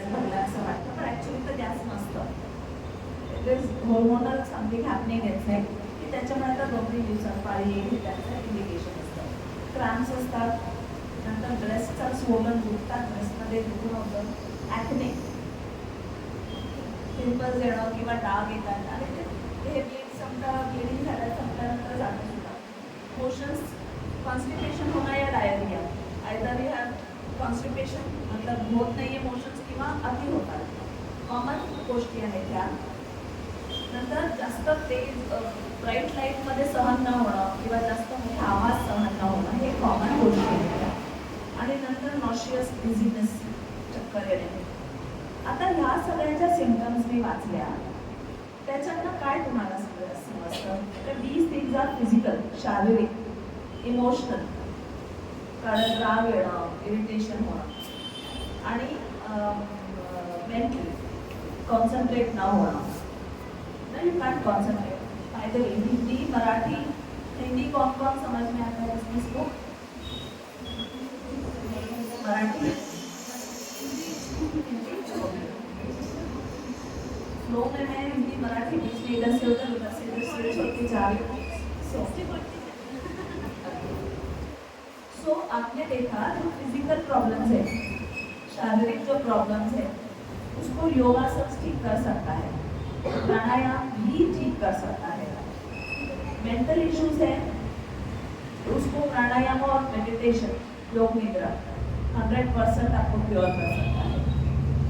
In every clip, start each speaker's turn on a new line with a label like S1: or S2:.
S1: भरला असं वाटतं, पण ॲक्च्युली तर गॅस नसतं. It is hormonal something happening inside की त्याच्यामुळे आता 2-3 दिवसात पाळी येईल त्याचं इंडिकेशन असतं. क्रॅम्प्स असतात, नंतर ब्रेस्टचा स्वोलन दुखतात, ब्रेस्टमध्ये दुखणं होतं, ॲक्ने, पिंपल्स येणं किंवा डाग येतात आणि हे ब्लीड संपता ब्लिडिंग झालं संपल्यानंतर जातं सुद्धा. मोशन्स कॉन्स्टिपेशन होणं या diarrhoea, either you have constipation मतलब होत नाही आहे मोशन्स किंवा अति होतात, कॉमन गोष्टी आहेत ह्या. नंतर जास्त तेज ब्राईट लाईटमध्ये सहन न होणं किंवा जास्त मोठा आवाज सहन न होणं हे कॉमन गोष्टी आहेत. आणि नंतर नॉशियस डिझीनेस, चक्कर येणे. आता ह्या सगळ्याच्या सिम्पटम्स मी वाचल्या, त्याच्यातनं काय तुम्हाला समजतं तर दीज थिंग्स आर फिजिकल, शारीरिक, इमोशनल, कारण राग येणं, इरिटेशन होणं, आणि मेंटली कॉन्सन्ट्रेट न होणं. You can't concentrate. By the way, Hindi, Marathi, Hindi कौन कौन समझ में आता है इसको? मराठी फ्लो में मैं हिंदी मराठी बीच में इधर से उधर स्विच होती जा रही हूँ. सो आपने देखा जो फिजिकल प्रॉब्लम्स है, शारीरिक जो प्रॉब्लम्स है, उसको योगासन ठीक कर सकता है, प्राणायाम भी ठीक कर सकता है. मेंटल इश्यूज है उसको प्राणायाम और मेडिटेशन, योग निद्रा 100% आपको क्योर कर सकता है.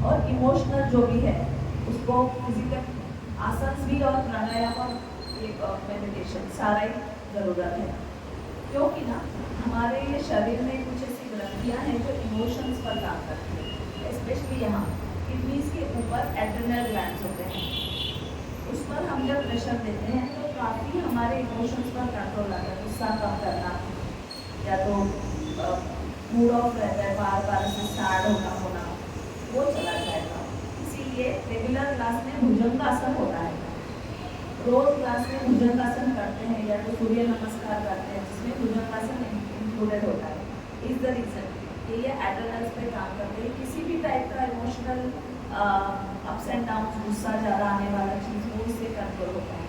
S1: और इमोशनल जो भी है उसको फिजिकल आसन भी और प्राणायाम और मेडिटेशन सारा ही ज़रूरत है. क्योंकि ना हमारे शरीर में कुछ ऐसी ग्रंथियाँ हैं जो इमोशंस पर काम करती हैं, स्पेशली यहाँ किडनीज के ऊपर एड्रेनल ग्लैंड्स होते हैं. उस पर हम जब प्रेशर देते हैं तो काफ़ी हमारे इमोशंस पर कंट्रोल आता है. गुस्सा कम करना, या तो मूड ऑफ रहता है, बार बार से सैड होना वो चला जाएगा. इसीलिए रेगुलर क्लास में भुजंगासन होता है. रोज क्लास में भुजंगासन करते हैं या तो सूर्य नमस्कार करते हैं जिसमें भुजंगासन इंक्लूडेड होता है. इज द रीज़न कि ये एड्रेनल्स पे काम करते हैं. किसी भी टाइप का इमोशनल अप्स एंड डाउन, गुस्सा ज़्यादा आने वाला चीज़ वो इससे कंट्रोल होता है.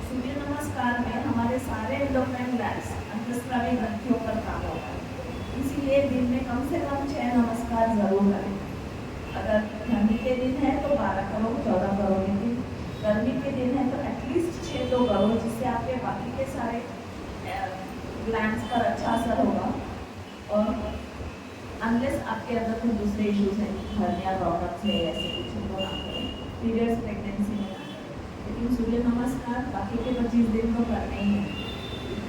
S1: सूर्य नमस्कार में हमारे सारे एंडोक्राइन ग्लैंड्स, अंतस्रावी ग्रंथियों पर काम होता है. इसीलिए दिन में कम से कम 6 नमस्कार ज़रूर करें. अगर ठंडी के दिन है तो 12 करो, 14 करो, लेकिन गर्मी के दिन है तो एटलीस्ट 6 तो करो, जिससे आपके बाकी के सारे ग्लैंड्स पर अच्छा असर होगा. और अनलेस आपके अंदर कुछ दूसरे इश्यूज हैं, हर्निया प्रॉब्लम्स है, ऐसे कुछ तो ना करें. पीरियड्स प्रेगनेंसी में ना करें. लेकिन सूर्य नमस्कार बाकी के 25 दिन तो करने ही है.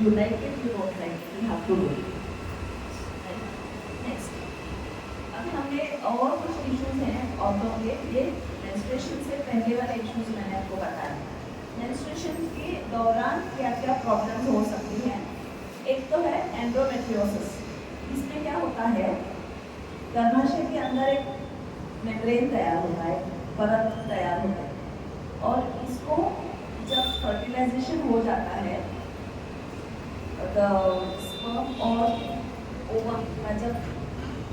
S1: You like it, you don't like it, you have to do it. Next, अभी हमने और कुछ इश्यूज हैं औरतों के. ये मेंस्ट्रुएशन से पहले वाले इश्यूज मैंने आपको बताया. मेंस्ट्रुएशन के दौरान क्या क्या प्रॉब्लम्स हो सकती हैं. एक तो है एंडोमेट्रियोसिस. इसमें क्या होता है, गर्भाशय के अंदर एक मेम्ब्रेन तैयार होता है, परत तैयार होता है, और इसको जब फर्टिलाइजेशन हो जाता है, स्पर्म और ओवम का जब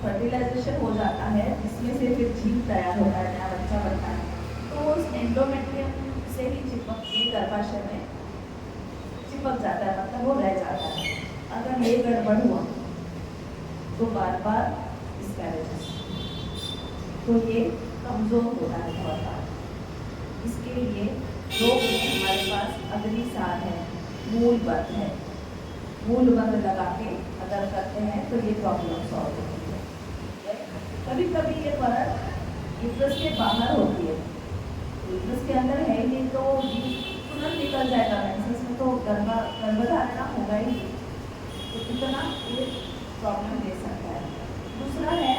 S1: फर्टिलाइजेशन हो जाता है, इसमें से फिर जीव तैयार होता है, नया बच्चा बनता है, तो उस एंडोमेट्रियम से ही चिपक के गर्भाशय में चिपक जाता है, मतलब वो रह जाता है. अगर ये गड़बड़ हुआ तो बार बार मिसकैरेजेस, तो ये कमज़ोर होता है बहुत बार. इसके लिए जो हमारे पास अग्निसार है, मूलबंध है, मूलबंध लगा के अगर करते हैं तो ये प्रॉब्लम सॉल्व होती है. कभी कभी ये परत यूट्रस के बाहर होती है, यूट्रस के अंदर है ही नहीं तो तुरंत निकल जाएगा. मेंसेस में तो गर्भधारणा होगा ही नहीं, तो इतना ये प्रॉब्लम दे सकता है. दूसरा है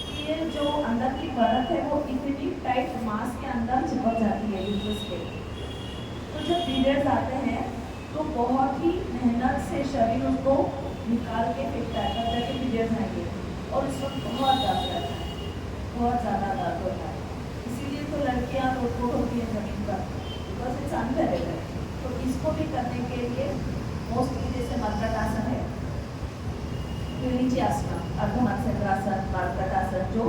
S1: कि ये जो अंदर की परत है वो इतनी टाइट मांस के अंदर चिपक जाती है यूट्रस के. तो जब पीरियड्स आते हैं तो बहुत ही मेहनत से शरीर उसको निकाल के फेंकता है, तब जाके पीरियड्स आएंगे, और उस वक्त बहुत दर्द रहता है, बहुत ज़्यादा दर्द होता है. इसीलिए तो लड़कियाँ रोट होती हैं ज़मीन पर, बिकॉज इट्स अनबेरेबल. तो इसको भी करने के लिए मोस्टली जैसे मर्कटासन है, नीचे आसन, अर्धमत्स्येंद्रासन, मर्कटासन, जो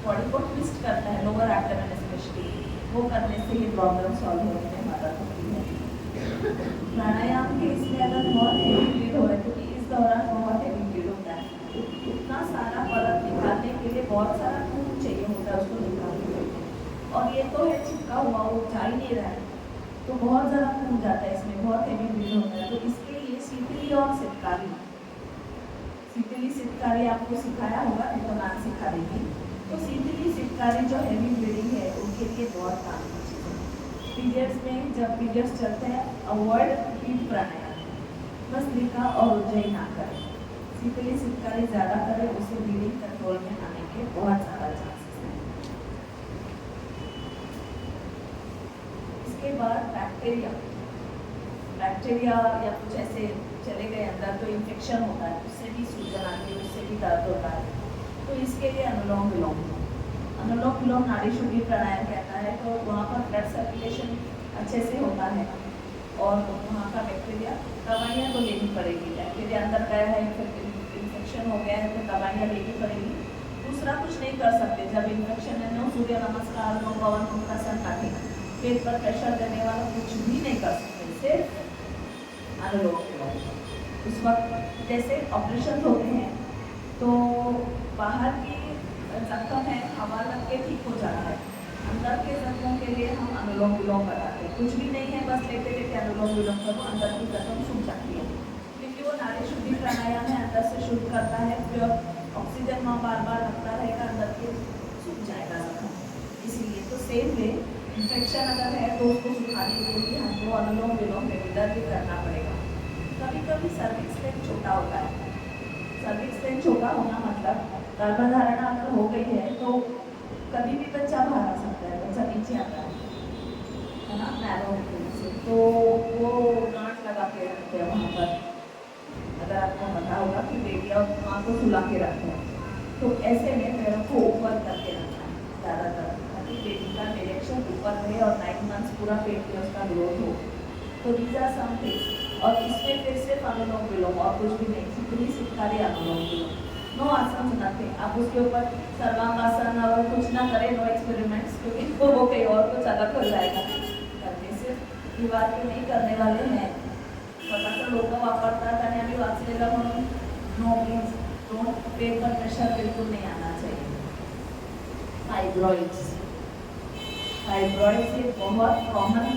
S1: बॉडी को ट्विस्ट करता है, लोअर एब्डोमेन स्पेशली, वो करने से ये प्रॉब्लम सॉल्व होने में मदद होती है। प्राणायाम के इसमें अगर बहुत हेवी ब्लीड हो रहा है, क्योंकि इस दौरान बहुत हेवी ब्लीड होता है, इतना सारा परत निकालने के लिए बहुत सारा खून चाहिए होता है उसको निकालने के लिए, और ये तो है चिपका हुआ, वो जा ही नहीं रहा है, तो बहुत ज़्यादा खून जाता है इसमें, बहुत हेवी ब्लीड होता है। तो इसके लिए शीतली और सितकारी, शीतली सितकारी आपको सिखाया होगा, नहीं तो मैम सिखा देगी। तो शीतली सितकारी जो हेवी ब्लीडिंग है उनके लिए बहुत काम की चीज़ है। पीरियड्स में जब पीरियड्स चलते हैं, अवॉइड हीट प्राणायाम, बस लिखा और उज्जयी ना करें, शीतली सितकारी ज़्यादा करें, उससे ब्लीडिंग कंट्रोल में आने के बहुत ज़्यादा चांसेस हैं। इसके बाद बैक्टीरिया या कुछ ऐसे चले गए अंदर तो इन्फेक्शन होता है, उससे भी सूजन आती है, उससे भी दर्द होता है। तो इसके लिए अनुलोम विलोम नाड़ी शुद्धि प्राणायाम कहता है। तो वहाँ पर ब्लड सर्कुलेशन अच्छे से होता है और वहाँ का बैक्टीरिया, दवाइयाँ तो लेनी पड़ेगी, बैक्टीरिया अंदर गया है, इन्फेक्शन हो गया है तो दवाइयाँ लेनी पड़ेगी। दूसरा कुछ नहीं कर सकते, जब इन्फेक्शन है, नो सूर्य नमस्कार, नो पवन मुक्तासन, नहीं पेट पर प्रेशर देने वाला कुछ भी नहीं कर सकते, सिर्फ अनुलोम विलोम। उस वक्त जैसे ऑपरेशन होते हैं तो बाहर की जख्म है, हवा लग के ठीक हो जाता है, अंदर के जख्मों के लिए हम अनुलोम विलोम बताते हैं। कुछ भी नहीं है, बस लेटे लेटे अनुलोम विलोम करो, अंदर की जख्म सूख जाती है, क्योंकि वो नाड़ी शुद्धि प्राणायाम है, अंदर से शुद्ध करता है, प्योर ऑक्सीजन वहाँ बार बार लगता रहेगा, अंदर के सूख जाएगा जख्म, इसीलिए। तो सेम वे इन्फेक्शन अगर है तो उसको सुखाने के लिए हमको अनुलोम विलोम रेगुलर भी करना पड़ेगा। कभी कभी सर्विक्स लेंथ छोटा होता है, सर्विक्स लेंथ छोटा होना मतलब गर्भधारणा अगर हो गई है तो कभी भी बच्चा बाहर आ सकता है, बच्चा नीचे आता है ना, नैरो से, तो वो गांठ लगा के रखते हैं वहाँ पर, अगर आपको पता होगा कि बेटियाँ वहाँ को फुला के रखते हैं, तो ऐसे में पैरों को ऊपर करके रखना है ज़्यादातर, ताकि बेटी का डायरेक्शन ऊपर रहे और 9 मंथ्स पूरा पेट में उसका ग्रोथ हो। तो दीज आर सम थिंग्स, और इसमें फिर सिर्फ अनुलोम विलोम और कुछ भी नहीं, शीतली सितकारी अनुलोम विलोम, नो आसन सुनाते। आप उसके ऊपर सर्वांगासन और कुछ ना करें, नो एक्सपेरिमेंट्स, क्योंकि वो कहीं और कुछ अलग हो जाएगा। करने सिर्फ दीवार के नहीं करने वाले हैं, स्वतः लोग वापरता करने भी वाचलेगा म्हणून नो मीन्स डोंट, पेट पर प्रेशर बिल्कुल नहीं आना चाहिए। फाइब्रॉइड्स ये बहुत कॉमन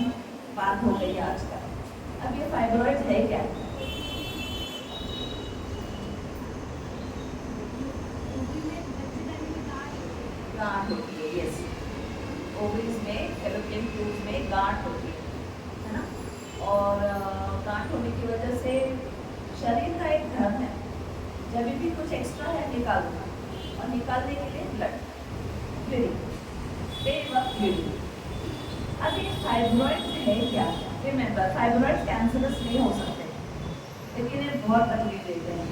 S1: बात हो गई है आजकल। अब ये फाइब्रॉइड्स है क्या? गांठ होती है, यस, ओवरीज में, फैलोपियन ट्यूब्स में गांठ होती है ना, और गांठ होने की वजह से शरीर का एक धर्म है, जब भी कुछ एक्स्ट्रा है निकाल दो, और निकालने के लिए ब्लड ब्लीडिंग। अब ये फाइब्रॉइड्स है क्या? रिमेंबर, फाइब्रॉइड्स कैंसरस नहीं हो सकते, लेकिन ये बहुत तकलीफ देते हैं।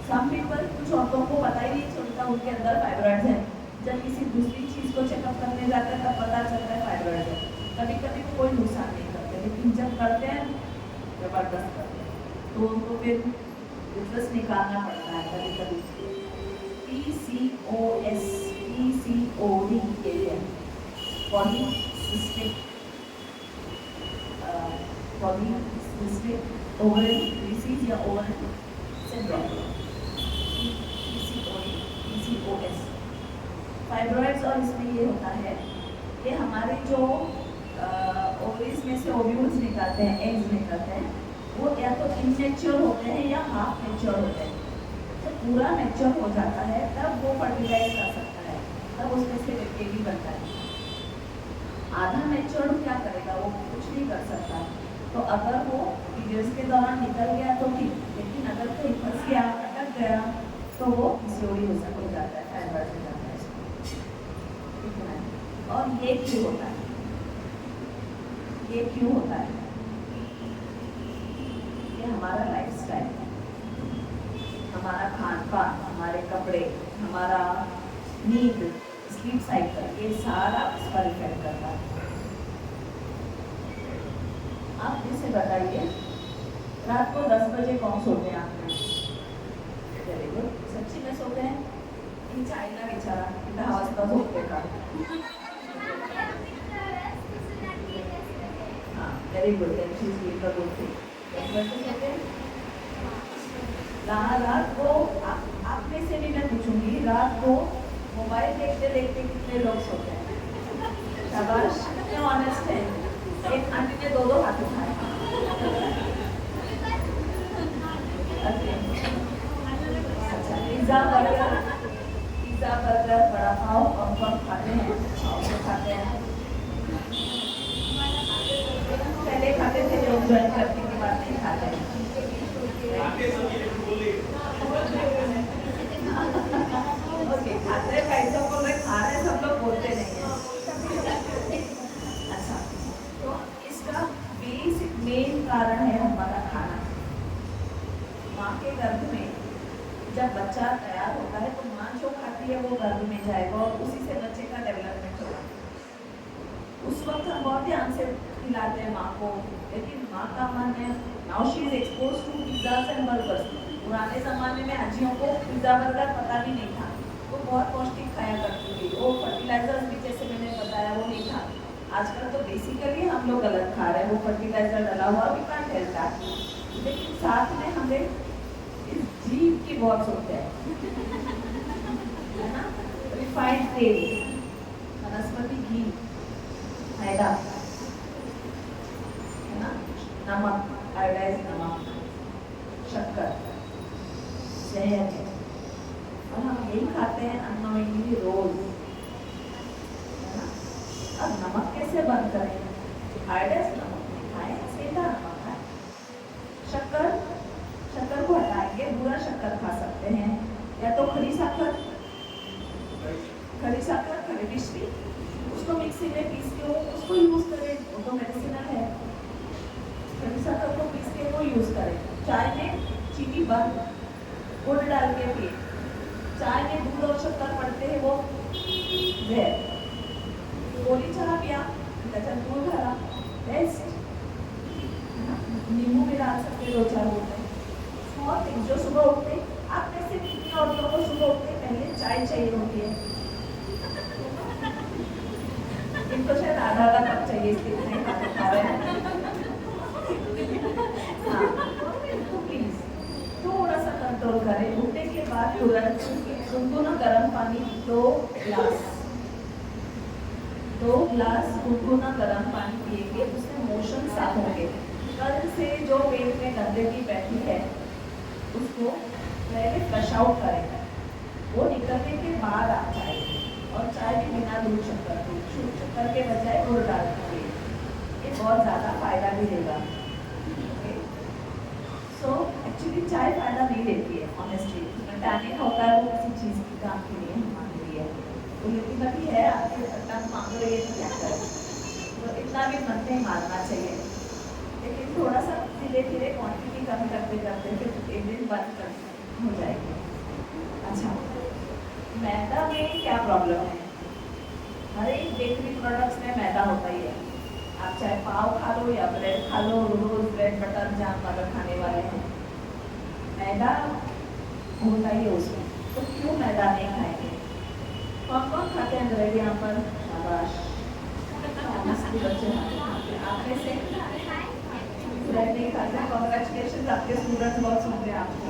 S1: सम पीपल, कुछ औरतों को पता ही नहीं चलता उनके अंदर फाइब्रॉइड्स हैं, जब किसी दूसरी चीज़ को चेकअप करने जाते हैं तब पता चलता है फाइब्रॉइड है। कभी कभी वो कोई नुकसान नहीं करते, लेकिन जब करते हैं जबरदस्त करते हैं, तो उनको फिर यूट्रस निकालना पड़ता है कभी कभी। PCOS, PCOD के लिए पॉलीसिस्टिक ओवरी डिसीज या ओवरी सिंड्रोम, PCOS, फाइब्रॉइड्स। और इसमें ये होता है कि हमारे जो ओवरीज में से ओव्यूल्स निकलते हैं, एग्स निकलते हैं, वो या तो इनमेच्योर होते हैं या हाफ मैच्योर होते हैं। तो पूरा मैच्योर हो जाता है तब वो फर्टिलाइज कर सकता है, तब उसमें से बेबी बनता है। आधा मैच्योर क्या करेगा, वो कुछ नहीं कर सकता। तो अगर वो पीरियड्स के दौरान निकल गया तो ठीक, लेकिन अगर कहीं फंस गया, अटक गया, तो वो PCOD हो जाता है, फाइब्रॉइड हो जाता है इसको। और ये क्यों होता है? ये क्यों होता है? ये हमारा लाइफस्टाइल, हमारा खान पान, हमारे कपड़े, हमारा नींद, स्लीप साइकिल, ये सारा उस पर इफेक्ट करता है। आप जिसे बताइए रात को 10 बजे कौन सोते हैं? आपने? वेरी गुड, सच्ची में सोते हैं? हिचा आईला विचारा की 10 वाजता झोपते का. हाँ, very good. Then she is doing a good thing. रात को आप में से भी मैं पूछूंगी, रात को मोबाइल देखते देखते कितने लोग सोते हैं? शाबाश, कितने ऑनेस्ट है. एक आंटी ने 2 हाथ उठाए. अच्छा, पिज्जा बर्गर बड़ा पाव कम खाते हैं, खाते हैं. पहले खाते थे लोग, ज्वाइन करने के बाद नहीं खाते हैं. ओके, खाते पैसों को मैं खा रहे सब लोग बोलते नहीं है. अच्छा, तो इसका बेसिक मेन कारण है हमारा खाना. माँ के गर्भ में जब बच्चा तैयार होता है तो माँ जो खाती है वो गर्भ में जाएगा और उसी से बच्चे का डेवलपमेंट होगा. उस वक्त हम बहुत ध्यान से खिलाते हैं माँ को, लेकिन माँ का मन है now she is exposed to pizzas and burgers. पुराने ज़माने में आजियों को पिज्ज़ा बर्गर पता भी नहीं था, वो बहुत पौष्टिक खाया करती थी. वो फर्टिलाइजर्स भी जैसे मैंने बताया वो नहीं था. आजकल तो बेसिकली हम लोग गलत खा रहे हैं, वो फर्टिलाइजर डला हुआ भी कांट हेल्थ. लेकिन साथ में हमें इस जीव की बहुत सोचते हैं, है ना. रिफाइंड तेल, वनस्पति घी, मैदा, है ना, नमक, आयोडाइज नमक, शक्कर, शहद, और हम यही खाते हैं अननोइंगली रोज, है ना. अब नमक कैसे बंद करें? आयोडाइज नमक नहीं खाएं, सेंधा नमक खाएं. शक्कर को हटाएंगे, बुरा शक्कर खा सकते हैं, या तो खड़ी शक्कर, खड़ी मिश्री, उसको मिक्सी में पीस के उसको यूज करें, वो तो मेडिसिनल है. खड़ी शक्कर को पीस के वो यूज करें. चाय में चीनी बंद, गुड़ डाल के पिए. चाय में दूध और शक्कर पड़ते हैं, वो जहर. गोली चढ़ा पिया, दूध भरा, बेस्ट. नींबू भी डाल सकते 2-4 बूंद. स्मॉल थिंग जो सुबह उठते, आप कैसे कितनी औरतों को सुबह उठते पहले चाय चाहिए होती है. इनको शायद आधा कप चाहिए, इसके इतने खा रहे हैं. हाँ, तो प्लीज थोड़ा सा कंट्रोल करें. उठने के बाद तुरंत गुनगुना गर्म पानी 2 गिलास गुनगुना गर्म पानी पिएंगे, उससे मोशन साफ होंगे. कल से जो पेट में गंदगी बैठी है उसको पहले फ्लश आउट करेगा, वो निकलने के बाद आ जाएगी. और चाय भी बिना दूध शक्कर के बजाय गुड़ डाल दीजिए, ये बहुत ज़्यादा फायदा भी देगा. सो एक्चुअली चाय फायदा नहीं देती है ऑनेस्टली. टैनिन होता है वो किसी चीज़ की काम के लिए, हमारे लिए. तो लेकिन अभी है आपके टंग मांग रही है तो क्या करें. तो इतना भी मत नहीं मारना चाहिए, लेकिन थोड़ा सा धीरे धीरे क्वांटिटी कम करते करते फिर एक दिन बंद कर हो जाएगी. अच्छा, मैदा में क्या प्रॉब्लम है? हर एक बेकरी प्रोडक्ट्स में मैदा होता ही है. आप चाहे पाव खा लो या ब्रेड खा लो, रोज ब्रेड बटर जाम अगर खाने वाले हैं, मैदा होता ही है उसमें. तो क्यों मैदा नहीं खाएंगे? कौन कौन खाते हैं ब्रेड यहाँ पर? शाबाश, बच्चे आप में से ब्रेड नहीं खाते. कॉन्ग्रेचुलेशन, आपके स्टूडेंट्स बहुत सुनते हैं आपको.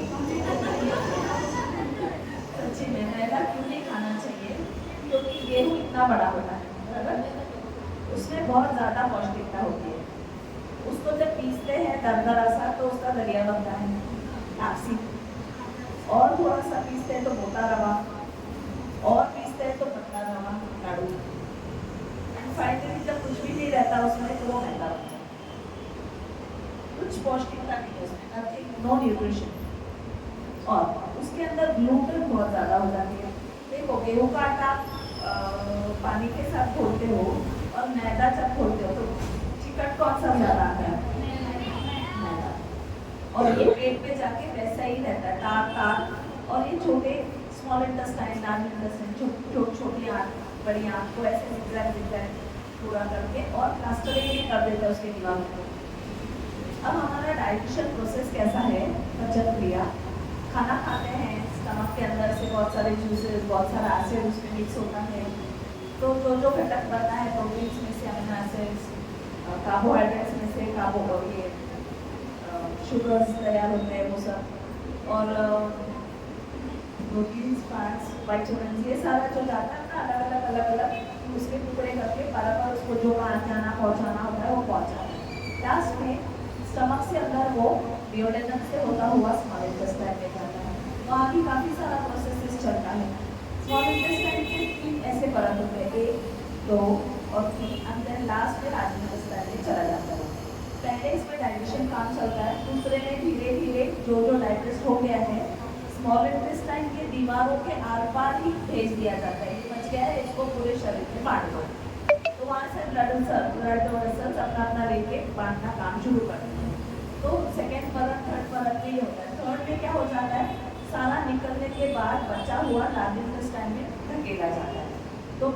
S1: सच्ची में मैदा क्यों नहीं खाना चाहिए? क्योंकि गेहूँ इतना बड़ा होता है, बराबर, उसमें बहुत ज़्यादा पौष्टिकता होती है. उसको जब पीसते हैं दरदरा सा तो उसका दरिया बनता है लापसी. और थोड़ा सा पीसते हैं तो मोटा रवा, और पीसते हैं तो पतला रवा लाडू. फाइनली जब कुछ भी नहीं रहता उसमें तो वो मैदा बनता है. कुछ पौष्टिकता नहीं है उसमें, नथिंग, नो न्यूट्रिशन. और उसके अंदर ग्लूटेन बहुत ज़्यादा हो जाती है. देखो, गेहूँ का आटा पानी के साथ घोलते हो और मैदा जब घोलते हो तो चिकट कौन सा ज़्यादा आता है? मैदा. और ये पेट पे जाके वैसा ही रहता है, तार. और ये छोटे स्मॉल इंटेस्टाइन, लार्ज इंटेस्टाइन, छोटी आंत, बड़ी आंत को ऐसे जिगजैग पूरा करके और प्लास्टरिंग भी कर देता है उसके दीवार को. अब हमारा डाइजेशन प्रोसेस कैसा है? पाचन क्रिया, खाना खाते हैं, स्टमक के अंदर से बहुत सारे जूसेस, बहुत सारा एसिड उसमें मिक्स होता है। तो जो जो घटक बनता है प्रोटीन्स में से अमीनो एसिड्स, कार्बोहाइड्रेट्स में से ये शुगर्स तैयार होते हैं वो सब, और प्रोटीन्स, फैट्स, वाइटामिन, ये सारा जो जाता है ना अलग अलग उसके टुकड़े करके बराबर उसको जो जाना पहुँचाना होता है वो पहुँचाना है। लास्ट में स्टमक से अंदर वो डिओडेनम से होता हुआ स्मॉल इंटेस्टाइन में जाता है। वहाँ भी काफ़ी सारा प्रोसेस चलता है। स्मॉल इंटेस्टाइन के 3 ऐसे परत होते हैं, 1, 2 और 3, एंड देन लास्ट में लार्ज इंटेस्टाइन में चला जाता है। पहले इसमें डाइजेशन काम चलता है, दूसरे में धीरे धीरे जो जो डाइजेस्ट हो गया है स्मॉल इंटेस्टाइन के दीवारों के आर पार ही भेज दिया जाता है। ये बच गया है, इसको पूरे शरीर में बांट दो। तो वहाँ से ब्लड वेसल्स अपना अपना लेके बांटना काम शुरू करते हैं। तो सेकेंड परत, थर्ड परत में ये होता है। थर्ड में क्या हो जाता है, सारा निकलने के बाद बचा हुआ लार्ज इंटेस्टाइन में धकेला जाता है। तो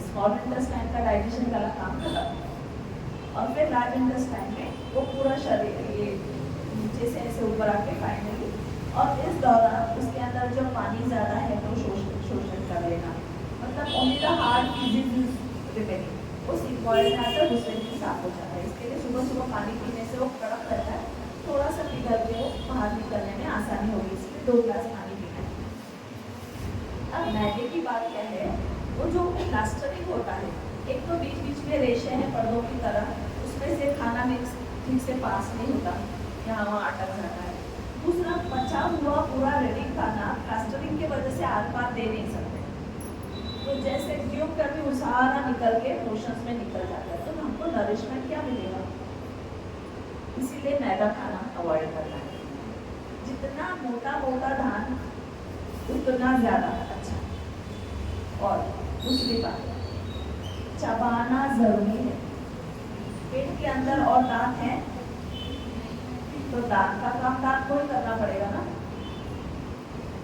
S1: स्मॉल इंटेस्टाइन का डाइजेशन का काम खत्म, और फिर लार्ज इंटेस्टाइन में वो पूरा शरीर ये नीचे से ऐसे ऊपर आके फाइनली, और इस दौरान उसके अंदर जब पानी ज़्यादा है तो शोषण कर लेना, मतलब only the hard disease remaining, उस इम्पॉर्टेंट आकर दूसरे दिन साफ हो जाता है। इसके लिए सुबह सुबह पानी पीने से वो कड़क रहता है, थोड़ा सा पिघल के वो बाहर निकलने में आसानी होगी, इसलिए 2 गिलास पानी पीना है। अब मैदे की बात क्या है, वो जो प्लास्टरिंग होता है, एक तो बीच बीच में रेशे हैं पर्दों की तरह, उसमें से खाना मिक्स ठीक से पास नहीं होता, यहाँ वहाँ अटक जाता है। दूसरा, बचा हुआ पूरा रेडी खाना प्लास्टरिंग की वजह से आर पार दे नहीं सकते, तो जैसे ट्यूब करके वो सारा निकल के मोशंस में निकल जाता है, तो हमको नरिशमेंट क्या मिलेगा? इसीलिए मैदा खाना अवॉइड करना है। जितना मोटा मोटा धान उतना ज़्यादा अच्छा। और दूसरी बात, चबाना जरूरी है। पेट के अंदर और दांत है, तो दांत का काम दांत को ही करना पड़ेगा ना,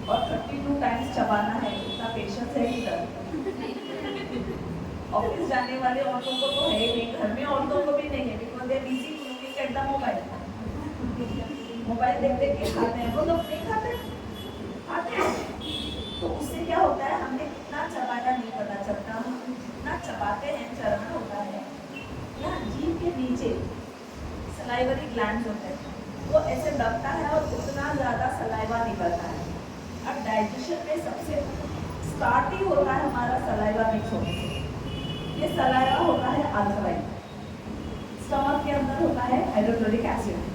S1: और 32 टाइम्स चबाना है, इतना पेशेंस है इधर। ऑफिस जाने वाले औरतों को तो है ही नहीं, घर में औरतों को भी नहीं है, because they busy looking at the mobile देख देख के खाते हैं। वो लोग नहीं खाते हैं, तो उससे क्या होता है, हमने कितना चबाया नहीं पता चलता। हम जितना चबाते हैं, चरण होता है या जीभ के नीचे सलाइवरी ग्लैंड्स होते हैं, वो ऐसे दबता है और उतना ज़्यादा सलाइवा निकलता है। अब डाइजेशन में सबसे स्टार्ट ही होता है हमारा सलाइवा मिक्स होने से। ये सलाइवा होता है अल्कलाइन, स्टमक के अंदर होता है हाइड्रोक्लोरिक एसिड।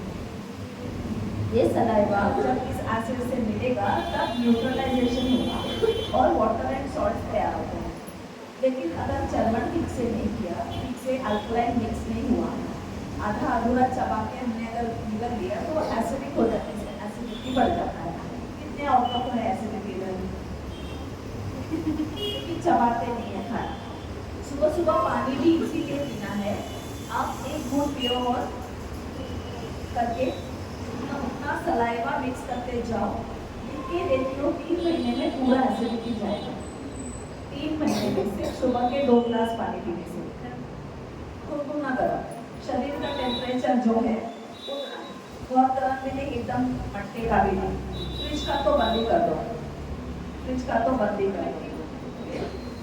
S1: ये सलाइवा जब इस एसिड से मिलेगा तब न्यूट्रलाइजेशन होगा और वाटर एंड सॉल्ट तैयार होते हैं। लेकिन अगर चर्वण ठीक से नहीं किया, ठीक से अल्कलाइन मिक्स नहीं हुआ, आधा अधूरा चबा के हमने अगर निगल लिया तो एसिडिक हो जाने से एसिडिटी बढ़ जाता है। कितने औरतों को है एसिडिटी? क्योंकि चबाते नहीं है खाना। सुबह सुबह पानी भी इसीलिए पीना है। आप 1 घूंट पियो और करके उतना सलाइवा मिक्स करते जाओ, इनके देखियो 3 महीने में पूरा एसिडिटी जाएगा। 3 महीने में सिर्फ सुबह के 2 गिलास पानी पीने से। गुनगुना गर्म, शरीर का टेम्परेचर जो है उतना, बहुत गर्म भी नहीं, एकदम मटके का भी नहीं। फ्रिज का तो बंद ही कर दो, फ्रिज का तो बंद ही कर दो।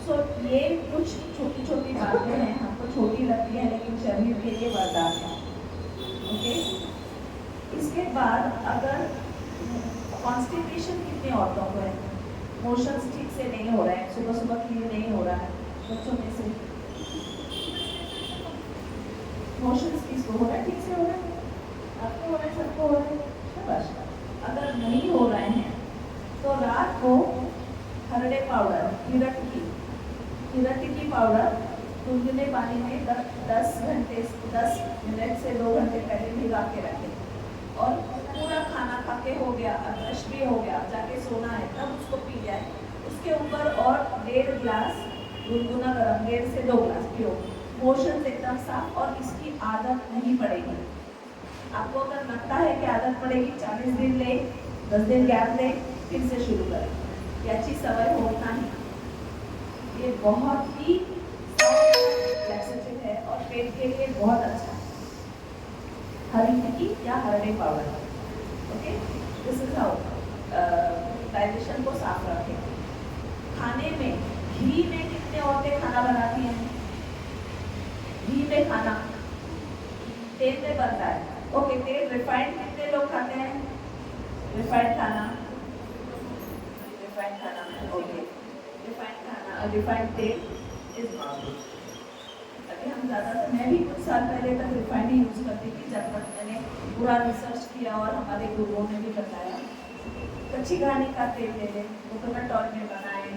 S1: सो ये कुछ छोटी छोटी बातें हैं, हमको छोटी लगती है लेकिन शरीर के लिए वरदान है। ओके, इसके बाद अगर कॉन्स्टिपेशन कितने औरतों को है, मोशंस ठीक से नहीं हो रहा है, सुबह सुबह क्लीन नहीं हो रहा है, बच्चों में से मोशंस किसको हो रहा है? ठीक से हो रहा है, आपको हो रहा है, सबको हो रहा है, शाबाश। अगर नहीं हो रहे हैं तो रात को हरड़े पाउडर, हिरटी पाउडर गुनगुने पानी में 10 मिनट से 2 घंटे पहले भिगा के रखें, और पूरा खाना खा के हो गया, ब्रश भी हो गया, जाके सोना है, तब उसको पी जाए। उसके ऊपर और 1.5 गिलास गुनगुना गर्म, 1.5 से 2 गिलास पियो। मोशंस एकदम साफ, और इसकी आदत नहीं पड़ेगी। आपको अगर लगता है कि आदत पड़ेगी, 40 दिन ले, 10 दिन गैप ले, फिर से शुरू करें, ये अच्छी सवय होना ही। ये बहुत ही लैक्सेटिव है और पेट के लिए बहुत अच्छा है। हरी मिर्ची या हरड़े powder, okay, this is how digestion को साफ रखे। खाने में घी में कितने औरतें खाना बनाती हैं? घी में खाना, तेल में बनता है। ओके, तेल रिफाइंड कितने लोग खाते हैं? रिफाइंड खाना, ओके, रिफाइंड खाना, रिफाइंड तेल इज नॉट। अभी हम ज़्यादातर, मैं भी कुछ साल पहले तक रिफाइंड ही यूज़ करती थी, जब तक मैंने पूरा रिसर्च किया और हमारे गुरुओं ने भी बताया कच्ची घानी का तेल ले लें, कोकोनट ऑयल में बनाए,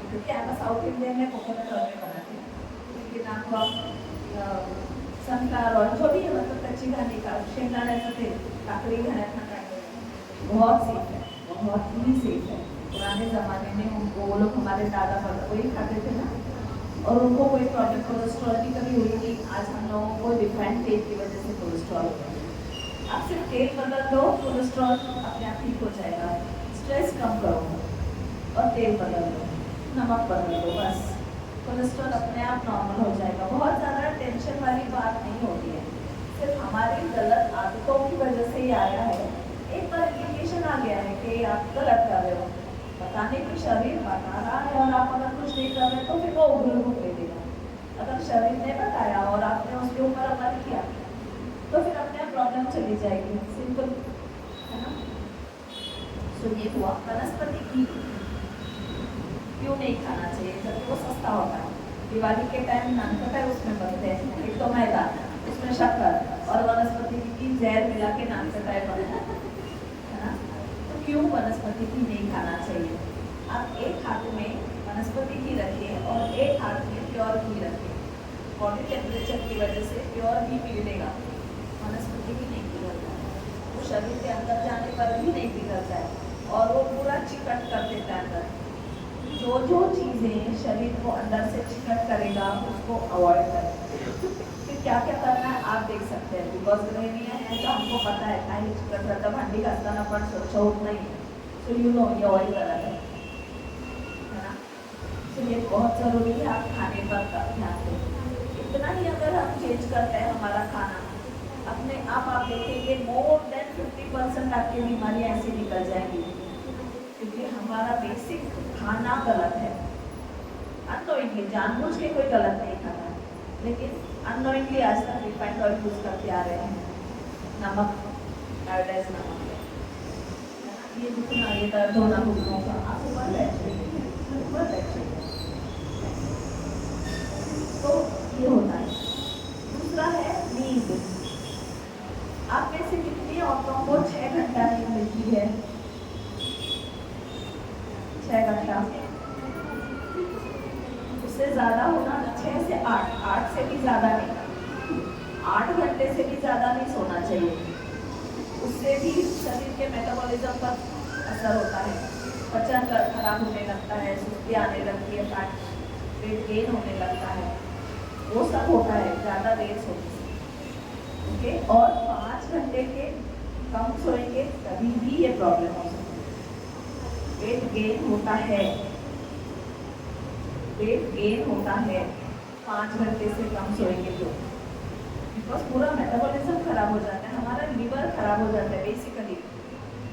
S1: क्योंकि आप साउथ इंडियन में कोकोनट ऑयल में बनाते हैं, लेकिन आपको आप सनफ्लावर ऑयल जो भी है, मतलब कच्ची घानी का शिमला मिर्च तेल, काकड़ी घाना बहुत सेफ है, बहुत ही सेफ है। पुराने ज़माने में उनको, वो लोग हमारे दादा दादा वही खाते थे ना, और उनको कोई प्रॉब्लम कोलेस्ट्रॉल की कभी हुई नहीं। आज हम लोगों को रिफाइंड तेल की वजह से कोलेस्ट्रॉल होता है। आप सिर्फ तेल बदल दो, कोलेस्ट्रॉल अपने आप ठीक हो जाएगा। स्ट्रेस कम करो और तेल बदल दो, नमक बदल दो, बस कोलेस्ट्रॉल अपने आप नॉर्मल हो जाएगा। बहुत ज़्यादा टेंशन वाली बात नहीं होती है, सिर्फ हमारी गलत आदतों की वजह से ही आया है। एक बार इंडिकेशन आ गया है कि आप गलत कर रहे हो, बताने की शरीर बता रहा है और आप अगर कुछ नहीं कर रहे तो फिर वो उग्र रूप ले लेगा। अगर शरीर ने बताया और आपने उसके ऊपर अमल किया तो फिर अपने प्रॉब्लम चली जाएगी, सिंपल है ना। तो ये हुआ वनस्पति घी क्यों नहीं खाना चाहिए, जबकि वो सस्ता होता है। दिवाली के टाइम नानखटाई उसमें बनते हैं, एक तो मैदा, उसमें शक्कर और वनस्पति की जहर मिला के नानखटाई बनता है ना। तो क्यों वनस्पति घी नहीं खाना चाहिए? आप एक हाथ में वनस्पति घी रखिए और एक हाथ में प्योर घी रखिए। बॉडी टेम्परेचर की वजह से प्योर घी पिघलेगा, वनस्पति घी नहीं पिघलता है। वो शरीर के अंदर जाने पर भी नहीं पिघलता है और वो पूरा चिकट कर देता है अंदर। जो जो चीज़ें शरीर को अंदर से चिकट करेगा उसको अवॉइड करें। फिर क्या क्या करना है आप देख सकते हैं, बिकॉज गृहिणियाँ हैं तो हमको पता है कहीं चिकट रहता, भांडी घासताना पण स्वच्छ होत नहीं, सो यू नो ये ऑयल गलत है ना। इसलिए बहुत ज़रूरी है आप खाने पर ध्यान दें। इतना ही अगर हम चेंज करते हैं हमारा खाना, अपने आप देखेंगे मोर देन 50% आपकी बीमारियाँ ऐसी निकल जाएंगी, क्योंकि हमारा बेसिक खाना गलत है। अननोइंगली, जानबूझ के कोई गलत नहीं खाता है, लेकिन अननोइंगली आज तक रिफाइंड ऑयल यूज़ करते आ रहे हैं। नमक, आयोडाइज नमक, ये जितना ये दर्द होना घुटनों का, आप ऊपर बैठिए, तो ये होता है। दूसरा है नींद। आप में से कितनी औरतों को 6 घंटा नींद मिलती है? 6 घंटा, उससे ज़्यादा होना, 6 से 8, 8 से भी ज़्यादा नहीं, 8 घंटे से भी ज़्यादा नहीं सोना चाहिए। उससे भी शरीर के मेटाबॉलिज्म पर असर होता है, पचन खराब होने लगता है, सुस्ती आने लगती है, वेट गेन होने लगता है, वो सब होता है ज़्यादा देर सोने से। ओके, और 5 घंटे के कम सोएंगे तभी भी ये प्रॉब्लम हो सकती है। वेट गेन होता है, वेट गेन होता है 5 घंटे से कम सोएंगे तो, बिकॉज पूरा मेटाबॉलिज्म खराब हो जाता है, हमारा लीवर खराब हो जाता है। बेसिकली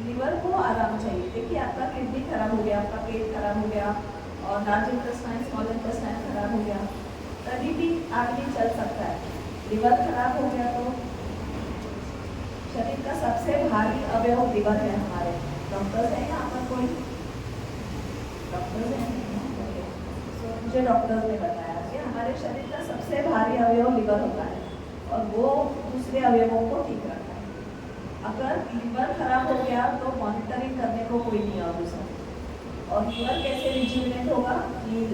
S1: लीवर को आराम चाहिए। देखिए आपका किडनी खराब हो गया, आपका पेट खराब हो गया और लार्ज इंटेस्टाइन, स्मॉल इंटेस्टाइन खराब हो गया, तभी भी आदमी चल सकता है। लीवर खराब हो गया तो शरीर का सबसे भारी अवयव लीवर है हमारे। डॉक्टर्स हैं यहाँ पर कोई? डॉक्टर्स हैं? मुझे डॉक्टर्स ने बताया कि हमारे शरीर का सबसे भारी अवयव लीवर होता है और वो दूसरे अवयवों को ठीक रखता है। अगर लीवर खराब हो गया तो मॉनिटरिंग करने को कोई नहीं और दूसरा। और लीवर कैसे रिज्यूमिनेट होगा? नींद,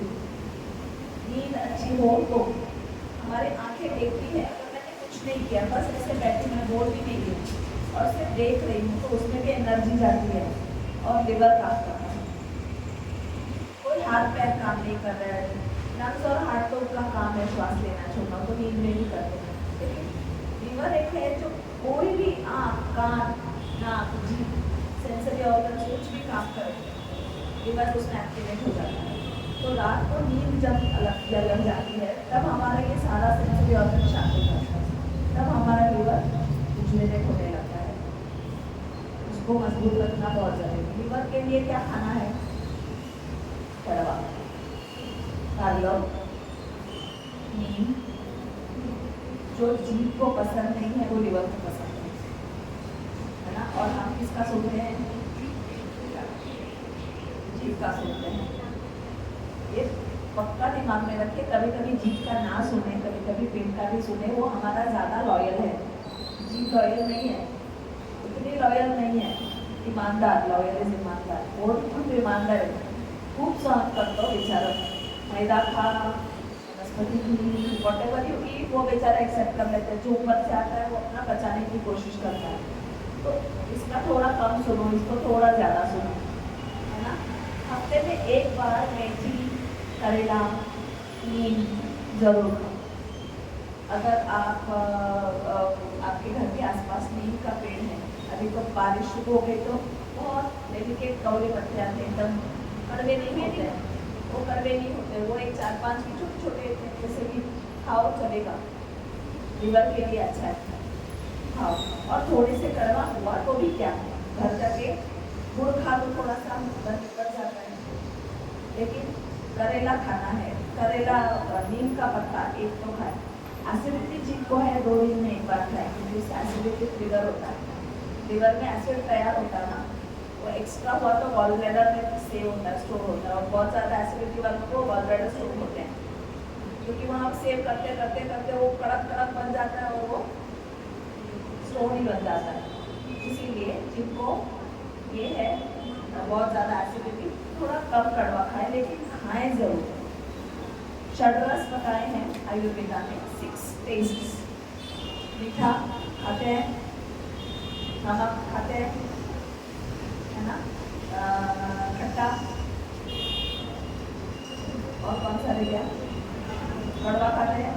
S1: नींद अच्छी हो तो। हमारी आंखें देखती है, अगर मैंने कुछ नहीं किया, बस ऐसे बैठी, मैं बोल भी नहीं रही और सिर्फ देख रही हूँ, तो उसमें भी एनर्जी जाती है और लीवर काम करता है। कोई हाथ पैर काम नहीं कर रहा है, लंग्स और हार्ट तो उसका काम है श्वास लेना छोड़ना, तो नींद में भी करते हैं। लेकिन लीवर एक है जो कोई भी आँख, कान, नाक, जीभ, सेंसरी ऑर्गन कुछ भी काम करे, लीवर उसमें एक्टिवेट हो जाता है। तो रात को नींद जब लग जाती है तब हमारा ये सारा सेंसरी ऑर्गन शांत हो जाता है, तब हमारा लीवर रिजुविनेट होने लगता है। उसको मजबूत रखना बहुत जरूरी। लीवर के लिए क्या खाना है? कड़वा, पालक, नीम। जो जीभ को पसंद नहीं है वो लीवर को पसंद है ना। और हम किसका सुनते हैं? जीभ का सुनते हैं। ये पक्का दिमाग में रखे, कभी कभी जीभ का ना सुने, कभी कभी पेट का भी सुने, वो हमारा ज़्यादा लॉयल है। जीभ लॉयल नहीं है, इतनी लॉयल नहीं है। ईमानदार, लॉयल इज ईमानदार, वो खूब ईमानदार है, खूब सहन करता बेचारा। मैदा खा, वनस्पति वॉटेवर यू ईट, वो बेचारा एक्सेप्ट कर लेते हैं। जो ऊपर से आता है वो अपना बचाने की कोशिश करता है। तो इसका थोड़ा कम सुनो, इसको थोड़ा ज़्यादा सुनो, है ना। हफ्ते में एक बार मेथी, करेला, नीम जरूर खाओ। अगर आप आपके घर के आसपास नीम का पेड़ है, अभी तो बारिश शुरू हो गई तो बहुत डेलिकेट कौड़े पत्ते आते हैं, एकदम कड़वे नहीं होते हैं, वो कड़वे नहीं होते, वो एक 4-5 की छोटे छोटे जैसे कि खाओ चलेगा, लीवर के लिए अच्छा है, खाओ। और थोड़े से कड़वा हुआ तो भी क्या, घर जाके गुड़ खा लो, थोड़ा सा दर्द कर जाता है। लेकिन करेला खाना है, करेला, नीम का पत्ता एक तो खाए। एसिडिटी जिनको है 2 दिन में एक बार खाए, क्योंकि उससे एसिडिटी ट्रिगर होता है। लीवर में एसिड तैयार होता है ना, वो एक्स्ट्रा हुआ तो गॉल ब्लैडर में सेव होता है, स्टोर होता है। और बहुत ज़्यादा एसिडिटी वालों को गॉल ब्लैडर स्टोर होते हैं, क्योंकि वहाँ सेव करते करते करते वो कड़क कड़क बन जाता है और वो स्टोन ही बन जाता है। इसीलिए जिनको ये है बहुत ज़्यादा एसिडिटी, थोड़ा कम कड़वा खाएं, लेकिन खाएं ज़रूर। षड्रस बताए हैं आयुर्वेदा में 6 टेस्ट्स। मीठा खाते हैं, नमक खाते हैं, है ना, खट्टा, और कौन सा रह गया, कड़वा खाते हैं,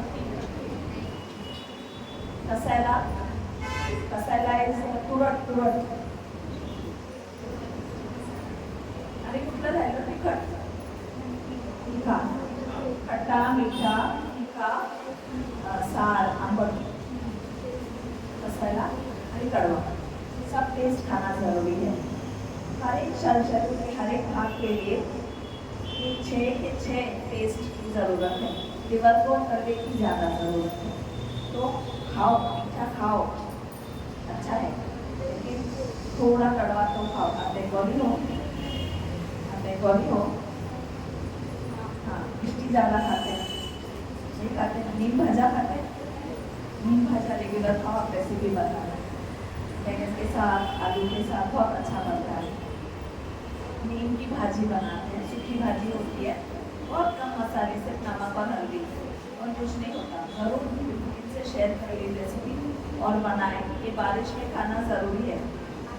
S1: कसेला, कसेला इज तुरट, आणि कुठलं राहिलं, तिखट, तीखा, खट्टा, मीठा, तीखा, सार, आंबट, कसेला आणि कड़वा, सब टेस्ट खाना जरूरी है। हर एक शरीर के हर एक भाग के लिए 6 के 6 टेस्ट की ज़रूरत है। लिवर को कड़वे की ज़्यादा ज़रूरत है। तो खाओ, मीठा खाओ, अच्छा है, लेकिन थोड़ा कड़वा तो खाओ। आते गौरी हो, हाँ, मिष्टी ज़्यादा खाते हैं, नहीं खाते हैं। नीम भाजा खाते हैं, नीम भाजा रेगुलर खाओ। आप रेसिपी बताना, बैंगन के साथ, आलू के साथ बहुत अच्छा बनता है। नीम की भाजी बनाते हैं, सूखी भाजी होती है, बहुत कम मसाले से, नमक और हल्दी और कुछ नहीं होता। ज़रूर इनसे शेयर करिए रेसिपी और बनाएं। ये बारिश में खाना ज़रूरी है,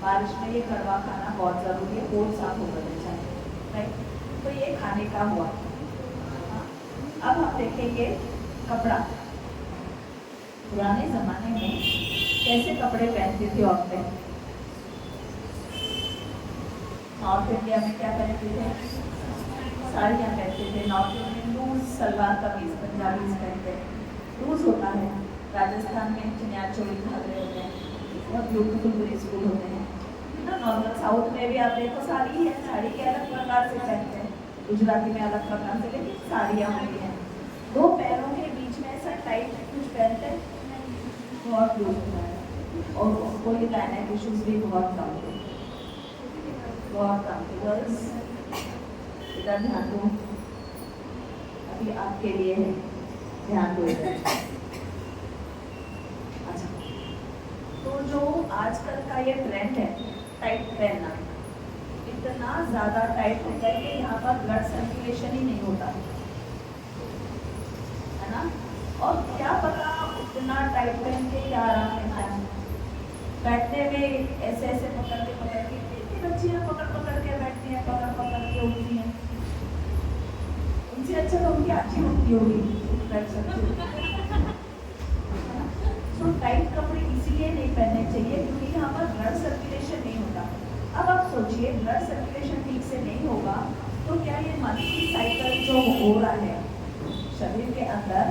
S1: बारिश में ये कड़वा खाना बहुत ज़रूरी है, पेट साफ होना चाहिए, राइट। तो ये खाने का हुआ। अब हम देखेंगे कपड़ा। पुराने ज़माने में कैसे कपड़े पहनती थी औरतें। नॉर्थ इंडिया में क्या पहनते थे, साड़ियाँ पहनते थे। North Indian loose salwar kameez, Punjabis पहनते हैं, लूज होता है। राजस्थान में चनिया चोली घाघरे होते हैं, बहुत ब्यूटीफुल ग्रेसफुल होते हैं ना। नॉर्मल साउथ में भी आप देखो साड़ी है, साड़ी के अलग प्रकार से पहनते हैं, गुजराती में अलग प्रकार से, लेकिन साड़ियाँ होती हैं। 2 पैरों के बीच में ऐसा टाइट कुछ पहनते हैं, बहुत लूज होता है। और उनको ये गायनेक इश्यूज भी बहुत कम थे, बहुत कम थे। गर्ल्स इधर ध्यान दो, अभी आपके लिए है, ध्यान दो इधर। अच्छा, तो जो आजकल का ये ट्रेंड है टाइट पहनना, इतना ज़्यादा टाइट होता है कि यहाँ पर ब्लड सर्कुलेशन ही नहीं होता, है ना। और क्या पता इतना टाइट पहन के क्या आराम मिलता है। बैठने में ऐसे ऐसे पकड़ के इतनी बच्चियाँ पकड़ के बैठती हैं, पकड़ के उठती हैं। उनसे अच्छा तो उनकी अच्छी उठती होगी, बैठ सकती। तो टाइट कपड़े इसीलिए नहीं पहनने चाहिए क्योंकि यहाँ पर ब्लड सर्कुलेशन नहीं होता। अब आप सोचिए, ब्लड सर्कुलेशन ठीक से नहीं होगा तो क्या ये मंथली साइकिल जो हो रहा है शरीर के अंदर,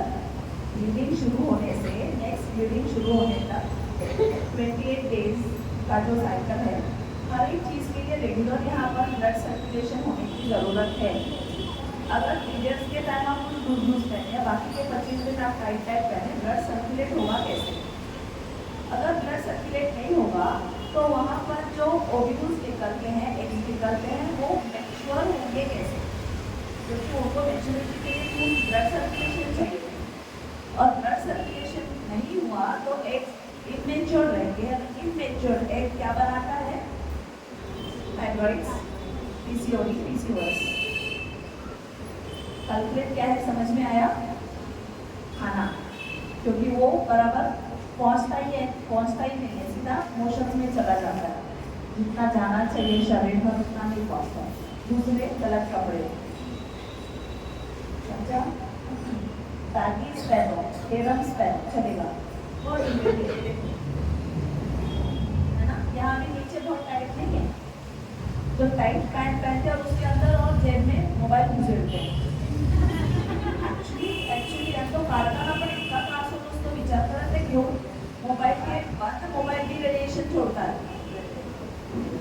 S1: ब्लीडिंग शुरू होने से नेक्स्ट ब्लीडिंग शुरू होने तक 28 डेज का जो साइकिल है, हर एक चीज़ के लिए रेगुलर यहाँ पर ब्लड सर्कुलेशन होने की ज़रूरत है। अगर पीरियड्स के टाइम आप कुछ लूज पहने या बाकी के 25 दिन आप टाइट पहने, ब्लड सर्कुलेट होगा कैसे? अगर ब्लड सर्कुलेट नहीं होगा तो वहाँ पर जो ओव्यूल्स निकलते हैं, एग्स निकलते हैं, वो मैच्योर होंगे कैसे? क्योंकि उनको मैच्योरिटी के लिए ब्लड सर्कुलेशन चाहिए, और ब्लड सर्कुलेशन नहीं हुआ तो एग्स इमेच्योर रहेंगे। इमेच्योर एग क्या बनाता है? Fibroids, PCOD, PCOS. कल्प्रिट क्या है समझ में आया? खाना, क्योंकि वो बराबर पहुंचता ही नहीं है, सीधा मोशंस में चला जाता है, जितना जाना चाहिए शरीर में उतना नहीं पहुंचता। दूसरे गलत कपड़े, समझा? बैगीज पहनो, हेरम्स पहनो, चलेगा। और है ना, यहाँ भी नीचे बहुत टाइट नहीं है, जो टाइट पैंट पहनते हैं और उसके अंदर और जेब में मोबाइल घुसेड़ते हैं। एक्चुअली हम तो कारखाना पर इतना त्रास होता है, उसको विचार करते क्यों? मोबाइल के बंद मोबाइल भी रेडिएशन छोड़ता है,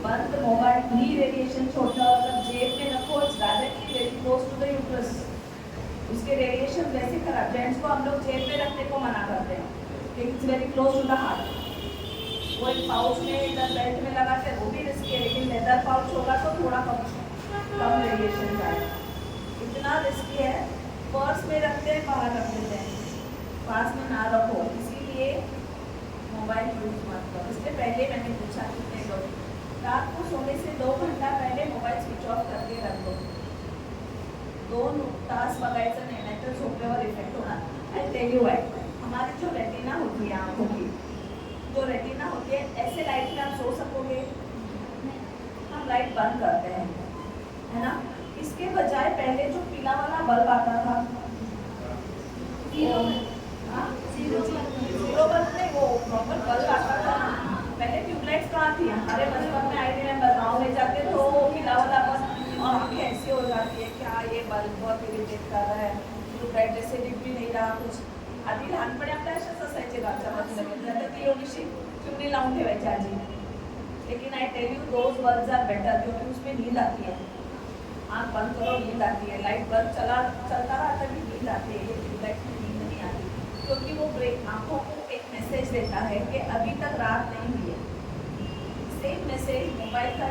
S1: बंद मोबाइल भी रेडिएशन छोड़ता है। अगर जेब में रखो, directly very close to the uterus, उसके रेडिएशन वैसे खराब। जेंट्स को हम लोग जेब में रखने को मना करते हैं, लेकिन it's very close to the heart. वो एक पाउच में इधर बेल्ट में लगाते हैं, वो भी रिस्की है, लेकिन लेदर पाउच होगा तो थोड़ा कम रेडिएशन जाएगा। इतना रिस्की है, पर्स में रखते हैं, बाहर रख देते हैं, पास में ना रखो। इसीलिए मोबाइल यूज मत करो। इससे पहले मैंने पूछा कितने लोग रात को सोने से 2 घंटा पहले मोबाईल स्विच ऑफ करके रख दो। 2 तास बघायचं नाही, नाहीतर झोपेवर इफेक्ट होणार। आई टेल यू व्हाई, हमारी जो रेटिना होती है आँखों की, जो रेटिना होती है, ऐसे लाइट में आप सो सकोगे? हम लाइट बंद करते हैं, है ना? इसके बजाय पहले जो पीला वाला बल्ब आता था, जीरो बल्ब नहीं, वो प्रॉपर बल्ब आता था। पहले ट्यूबलाइट्स कहाँ थी? हमारे बचपन में आई रिमेम्बर, गाँव में जाते तो वो पीला वाला बल्ब, और आँखें ऐसी हो जाती है, क्या ये बल्ब बहुत इरिटेट कर रहा है, ट्यूबलाइट जैसे दिख भी नहीं रहा कुछ। आधी लहानपणी आपल्या अशाच असायचे गावच्या बाजूला, ती एवढीशी चिमणी लावून ठेवायची आजी। लेकिन I tell you, those bulbs are better, क्योंकि उसमें नींद आती है। आँख बंद करो, नींद आती है। लाइट बल्ब चलता रहा तभी नींद आती है, ये ट्यूबलाइट में नींद नहीं आती, क्योंकि वो ब्रेक आँखों को एक मैसेज देता है कि अभी तक रात नहीं हुई है। सेम मैसेज मोबाइल का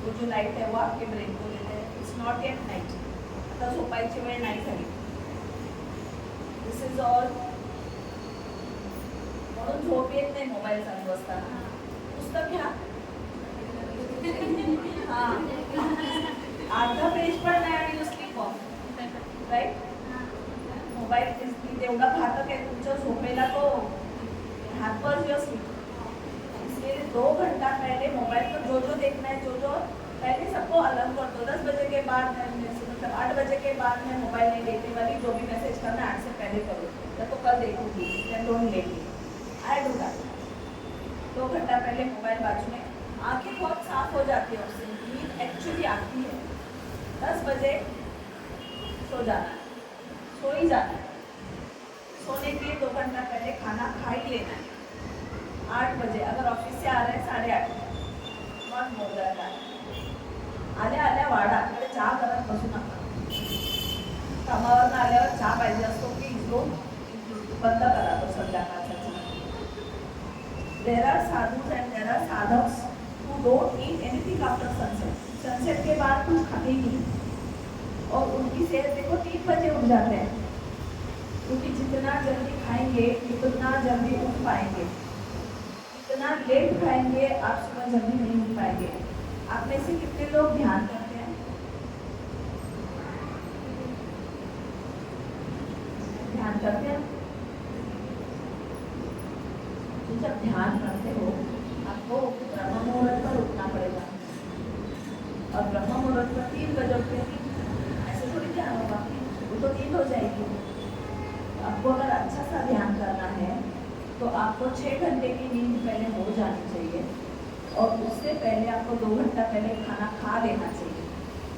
S1: वो जो लाइट है वो आपके ब्रेन को देते हैं, इट्स नॉट येट नाइट, आता झोपायची वेळ नाही झाली। दिस इज ऑल, म्हणून झोप येत नाही मोबाईल चालू असताना। पुस्तक घ्या, हां, अर्धा पेज पण नाही आणि स्लीप ऑफ, राईट? मोबाईल तेवढा घातक आहे तुमच्या झोपेला, तो हैपर्स योर स्लीप। इसलिए 2 घंटा पहले मोबाइल को जो देखना है, जो पहले सबको अलग कर दो। 10 बजे के बाद, मतलब 8 बजे के बाद मैं मोबाइल नहीं देखने वाली, जो भी मैसेज करना है 8 से पहले करो, या तो कल देखूंगी, then don't let me, I do that. 2 घंटा पहले मोबाइल बाजू में, आंखें बहुत साफ हो जाती है उससे, नींद एक्चुअली आती है। 10 बजे सो जाना है, सो ही जाना है। सोने के 2 घंटा पहले खाना खा ही लेना है। 8 बजे अगर ऑफिस से आ रहे हैं 8:30, मन हो जाता है, आल्या आल्या वाढा, तिकडे चहा करत बसू नका। कामावरनं आल्यावर चहा पाहिजे असतो की जो बंद करा तो संध्याकाळचा चहा। There are sadhus and there are sadhaks who don't eat anything after sunset. Sunset के बाद कुछ खाते ही नहीं, और उनकी सेहत देखो 3 बजे उठ जाते हैं, क्योंकि जितना जल्दी खाएंगे उतना जल्दी उठ पाएंगे। जितना लेट खाएंगे आप सुबह जल्दी नहीं उठ पाएंगे। आप में से कितने लोग ध्यान करते हैं? ध्यान करते हैं? तो जब ध्यान करते हो आपको ब्रह्म मुहूर्त पर उठना पड़ेगा, और ब्रह्म मुहूर्त पर 3 बजे उठते हैं। ऐसे थोड़ी ध्यान होगा, वो तो नींद हो जाएगी। आपको अगर अच्छा सा ध्यान करना है तो आपको 6 घंटे की नींद पहले हो जानी चाहिए, और उससे पहले आपको 2 घंटा पहले खाना खा लेना चाहिए।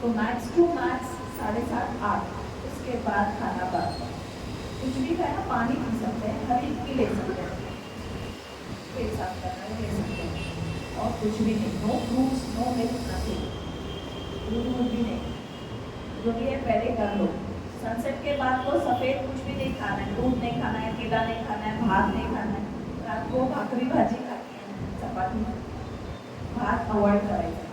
S1: तो मैक्स टू मैक्स 7:30 8, उसके बाद खाना बंद। कुछ भी खाना, पानी पी सकते हैं, हरी भी ले सकते हैं, पेट साफ करना ले सकते हैं, और कुछ भी नहीं, no fruits, no milk, nothing, दूध भी नहीं, जो भी है पहले कर लो। सनसेट के बाद तो सफ़ेद कुछ भी नहीं खाना है, दूध नहीं खाना है, केला नहीं खाना है, भात नहीं खाना है, रात को भाकरी भाजी खानी है, चपाती, भात अवॉइड करेंगे,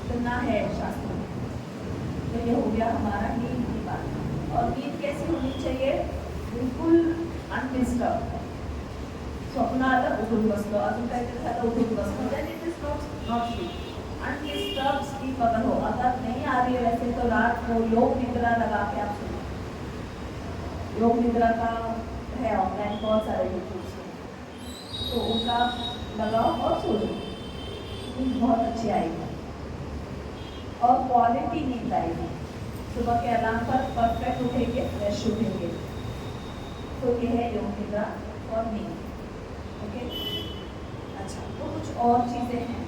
S1: इतना है शास्त्र में। तो ये हो गया हमारा नींद की बात। और नींद कैसी होनी चाहिए? बिल्कुल अनडिस्टर्ब, स्वप्न आता उठून बसलो, अजून काहीतरी झालं उठून बसलो, then it is not sleep. Undisturbed sleep अगर हो, अगर नहीं आ रही है वैसे तो रात को योग निद्रा लगा के आप सुनो। योग निद्रा का है ऑनलाइन बहुत सारे यूट्यूब से, तो उनका लगाओ और सो जाओ, नींद बहुत अच्छी आएगी और क्वालिटी नींद आएगी। सुबह के अलार्म पर परफेक्ट उठेंगे, फ्रेश उठेंगे। तो ये है योग निद्रा और नींद। ओके, अच्छा, तो कुछ और चीज़ें हैं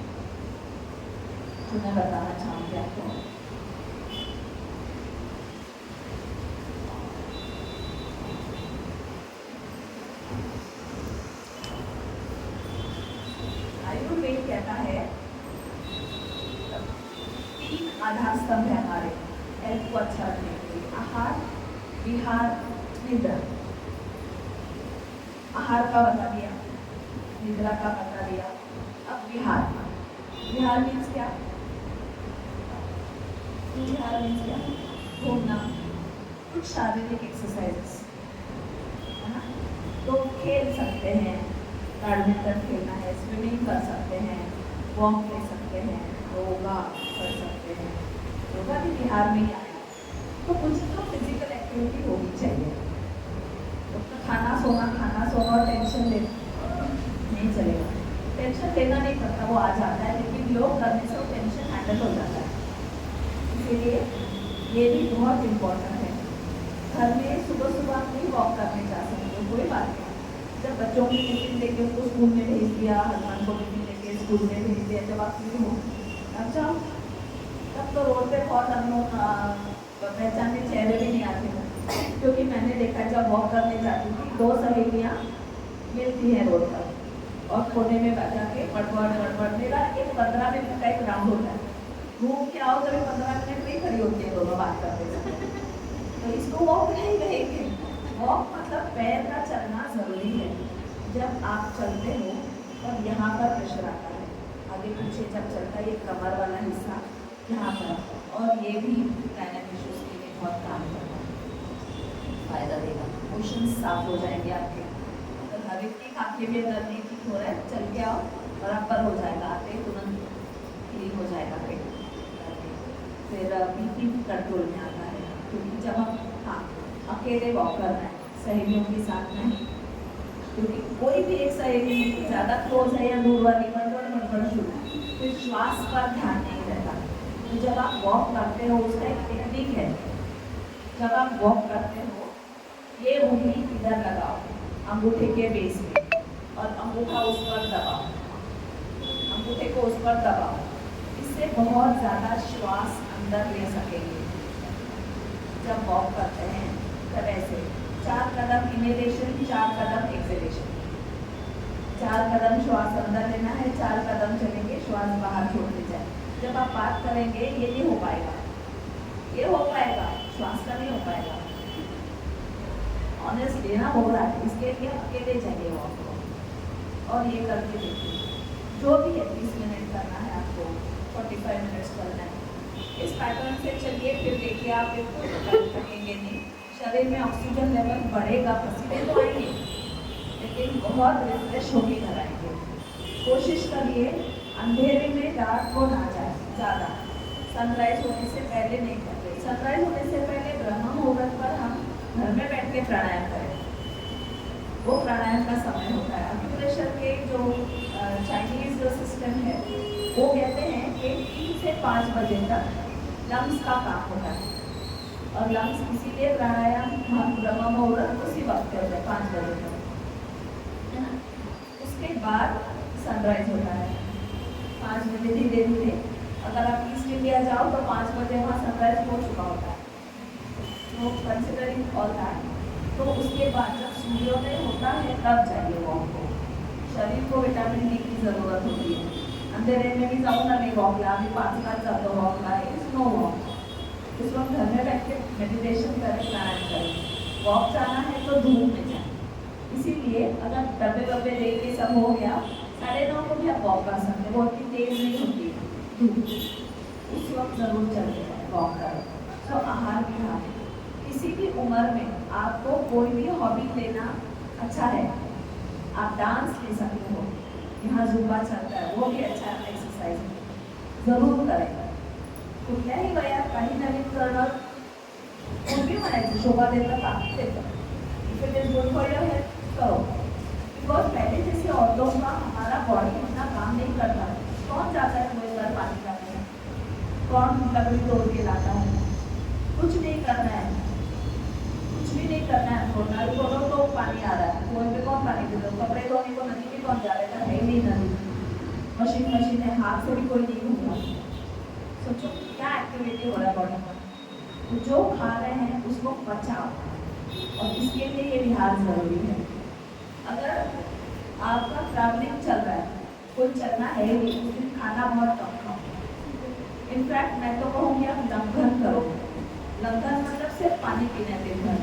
S1: जो मैं बताना चाहूँगी आपको। आयुर्वेद कहता है 3 आधार स्तंभ है हमारे हेल्थ को अच्छा रखने के लिए: आहार, विहार, निद्रा। आहार का बता दिया, निद्रा का बता दिया, अब विहार। विहार मीन्स क्या? विहार मीन्स क्या? घूमना, कुछ शारीरिक एक्सरसाइजेस, है ना? तो खेल सकते हैं, बैडमिंटन खेलना है, स्विमिंग कर सकते हैं, वॉक ले सकते हैं, योगा कर सकते हैं। योगा भी बिहार में ही आया। तो कुछ तो फिजिकल एक्टिविटी होनी चाहिए। तो खाना सोना और टेंशन ले नहीं चलेगा। टेंशन लेना नहीं पड़ता, वो आ जाता है, लेकिन योग करने से वो टेंशन हैंडल हो जाता है। इसीलिए ये भी बहुत इम्पोर्टेंट है। घर में सुबह सुबह आप नहीं वॉक करने जा सकते हो, कोई बात नहीं। जब बच्चों की टिफिन लेके उनको स्कूल में भेज दिया, हस्बैंड को टिफिन लेके स्कूल में भेज दिया, जब आप फ्री हो अच्छा, तब तो रोड पे बहुत अननोन पहचाने चेहरे भी नहीं आते हैं। क्योंकि मैंने देखा जब वॉक करने जाती थी, 2 सहेलियाँ मिलती हैं रोड पर और कोने में बैठा के बड़बड़। मेरा एक 15 मिनट का एक राउंड होता है, घूम के आओ, कभी 15 मिनट में ही खड़ी होती है दोनों बात करते थे। तो इसको वॉक नहीं कहेंगे। वॉक मतलब पैर का चलना ज़रूरी है। जब आप चलते हो और यहाँ पर प्रेशर आता है, आगे पीछे जब चलता है, ये कमर वाला हिस्सा यहाँ पर, और ये भी गायनेक इश्यूज के लिए बहुत काम करता है, फायदा देगा। मोशन साफ हो जाएंगे आपके। अगर हर एक की आँखें में दर्द नहीं ठीक हो रहा है, चल के आओ, बराबर हो जाएगा, आते तुरंत ठीक हो जाएगा पेट। फिर बीपी कंट्रोल में आता है, क्योंकि जब हम अकेले वॉक करना है, सहेलियों के साथ नहीं, क्योंकि कोई भी एक सहेली ज़्यादा क्लोज है या दूर वाली गड़बड़ शुरू है, फिर श्वास पर ध्यान नहीं रहता। तो जब आप वॉक करते हो, उसका एक टेक्निक है। जब आप वॉक करते हो, ये उंगली इधर लगाओ अंगूठे के बेस में, और अंगूठा उस पर दबाओ, अंगूठे को उस पर दबाओ। इससे बहुत ज़्यादा श्वास अंदर ले सकेंगे। जब वॉक करते हैं तब ऐसे 4 कदम इनहेलेशन, 4 कदम एक्सहेलेशन, 4 कदम श्वास अंदर लेना है, 4 कदम चलेंगे, श्वास बाहर छोड़ते जाए। जब आप बात करेंगे ये नहीं हो पाएगा, ये हो पाएगा, श्वास का नहीं हो पाएगा। ऑनेस्टली ना हो रहा है, इसके लिए अकेले चाहिए वॉक को, और ये करके देखिए। जो भी है 20 मिनट करना है आपको, 45 मिनट्स करना है, इस पैटर्न से चलिए। फिर देखिए आप बिल्कुल थकेंगे नहीं, शरीर में ऑक्सीजन लेवल बढ़ेगा, पसीने तो आएंगे, लेकिन बहुत रिफ्रेश होके घर आएंगे। कोशिश करिए अंधेरे में रात को ना जाए ज़्यादा, सनराइज होने से पहले नहीं करते। सनराइज होने से पहले ब्रह्म मुहूर्त पर हम घर में बैठ के प्राणायाम करें, वो प्राणायाम का समय होता है। एक्यूप्रेशर के जो चाइनीज जो सिस्टम है, वो कहते हैं कि 3 से 5 बजे तक लंग्स का काम होता है, और लंग्स इसीलिए प्राणायाम हम ब्रह्म मुहूर्त उसी वक्त होता है, 5 बजे तक, है ना। उसके बाद सनराइज होता है 5 बजे। धीरे धीरे अगर आप ईस्ट इंडिया जाओ तो 5 बजे वहाँ सनराइज हो चुका होता है। तो कंसिडरिंग ऑल दैट, तो उसके बाद जब सूर्योदय होता है तब जाइए वॉक को। शरीर को विटामिन डी की ज़रूरत होती है। अंधेरे में भी जाऊँ ना, नहीं वॉकला, अभी 5 साल जाता हूँ वॉकला, इज नो वॉक। इस वक्त घर में बैठ के मेडिटेशन करें, प्राणायाम करें। वॉक जाना है तो धूप में जाए। इसीलिए अगर डब्बे वब्बे दे के सब हो गया, 9:30 को भी आप वॉक कर सकते हैं, वो इतनी तेज नहीं होती है धूप, उस वक्त जरूर चलते हैं वॉक करें। तो आहार विहार, किसी भी उम्र में आपको कोई भी हॉबी लेना अच्छा है। आप डांस ले सकते हो, यहाँ जुम्बा चलता है, वो भी अच्छा एक्सरसाइज है, जरूर करें। कुठल्याही वयात काही नवीन करणं पूर्वी म्हणायचं शोभा देतं का देतं, if it is good for your health करो। बिकॉज पहले जैसे औरतों का हमारा बॉडी इतना काम नहीं करता है। कौन जाता है कोई बार पानी लाने में, कौन लकड़ी तोड़ के लाता है, कुछ नहीं करना है, कुछ भी नहीं करना है। हमको नल खोलो तो पानी आ रहा है, कुएं पे कौन पानी देता है, कपड़े धोने को नदी में कौन जा रहा है ही नहीं नदी, मशीन है, हाथ से भी कोई नहीं घूमता। सोचो क्या एक्टिविटी हो रहा है बॉडी में। तो जो खा रहे हैं उसको बचाओ, और इसके लिए ये विहार जरूरी है। अगर आपका ट्रैवलिंग चल रहा है, कोई चलना है नहीं, उस दिन खाना बहुत कम खाओ। इनफैक्ट मैं तो कहूँगी आप लंघन करो। लंघन मतलब सिर्फ पानी पीना है दिन भर,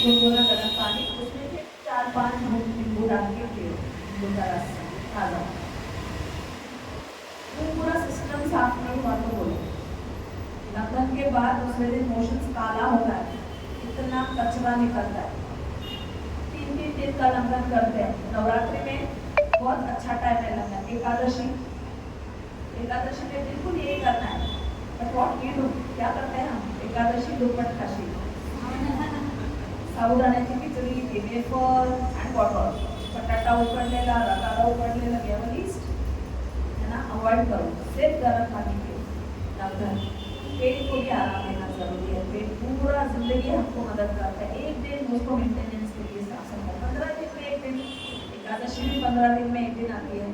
S1: गुनगुना गर्म पानी, उसमें से 4-5 नींबू डाल के पियो, नींबू का रस खा लो। तो पूरा सिस्टम साफ नहीं हुआ तो बोलो। लंघन के बाद दूसरे दिन मोशंस काला होता है, इतना कचरा निकलता है। 3-3 दिन का लंघन करते हैं। नवरात्रि में बहुत अच्छा टाइम है लंघन। एकादशी में बिल्कुल यही करना है। बट व्हाट वी डू, क्या करते हैं हम, एकादशी दुप्पट खाशी, साबुदाण्याची खिचडी, वेफर एंड वॉटर, बटाटा उकडलेला, रताळा उकडलेला, लिस्ट है ना, अवॉइड करो। सिर्फ गर्म पानी पियो। लंघन, पेट को भी आराम देना जरूरी है। पेट पूरा जिंदगी हमको मदद करता है। एक दिन उसको मेंटेनेंस के लिए साफ सफाई, 15 दिन में एक दिन, एकादशी भी 15 दिन में एक दिन आती है,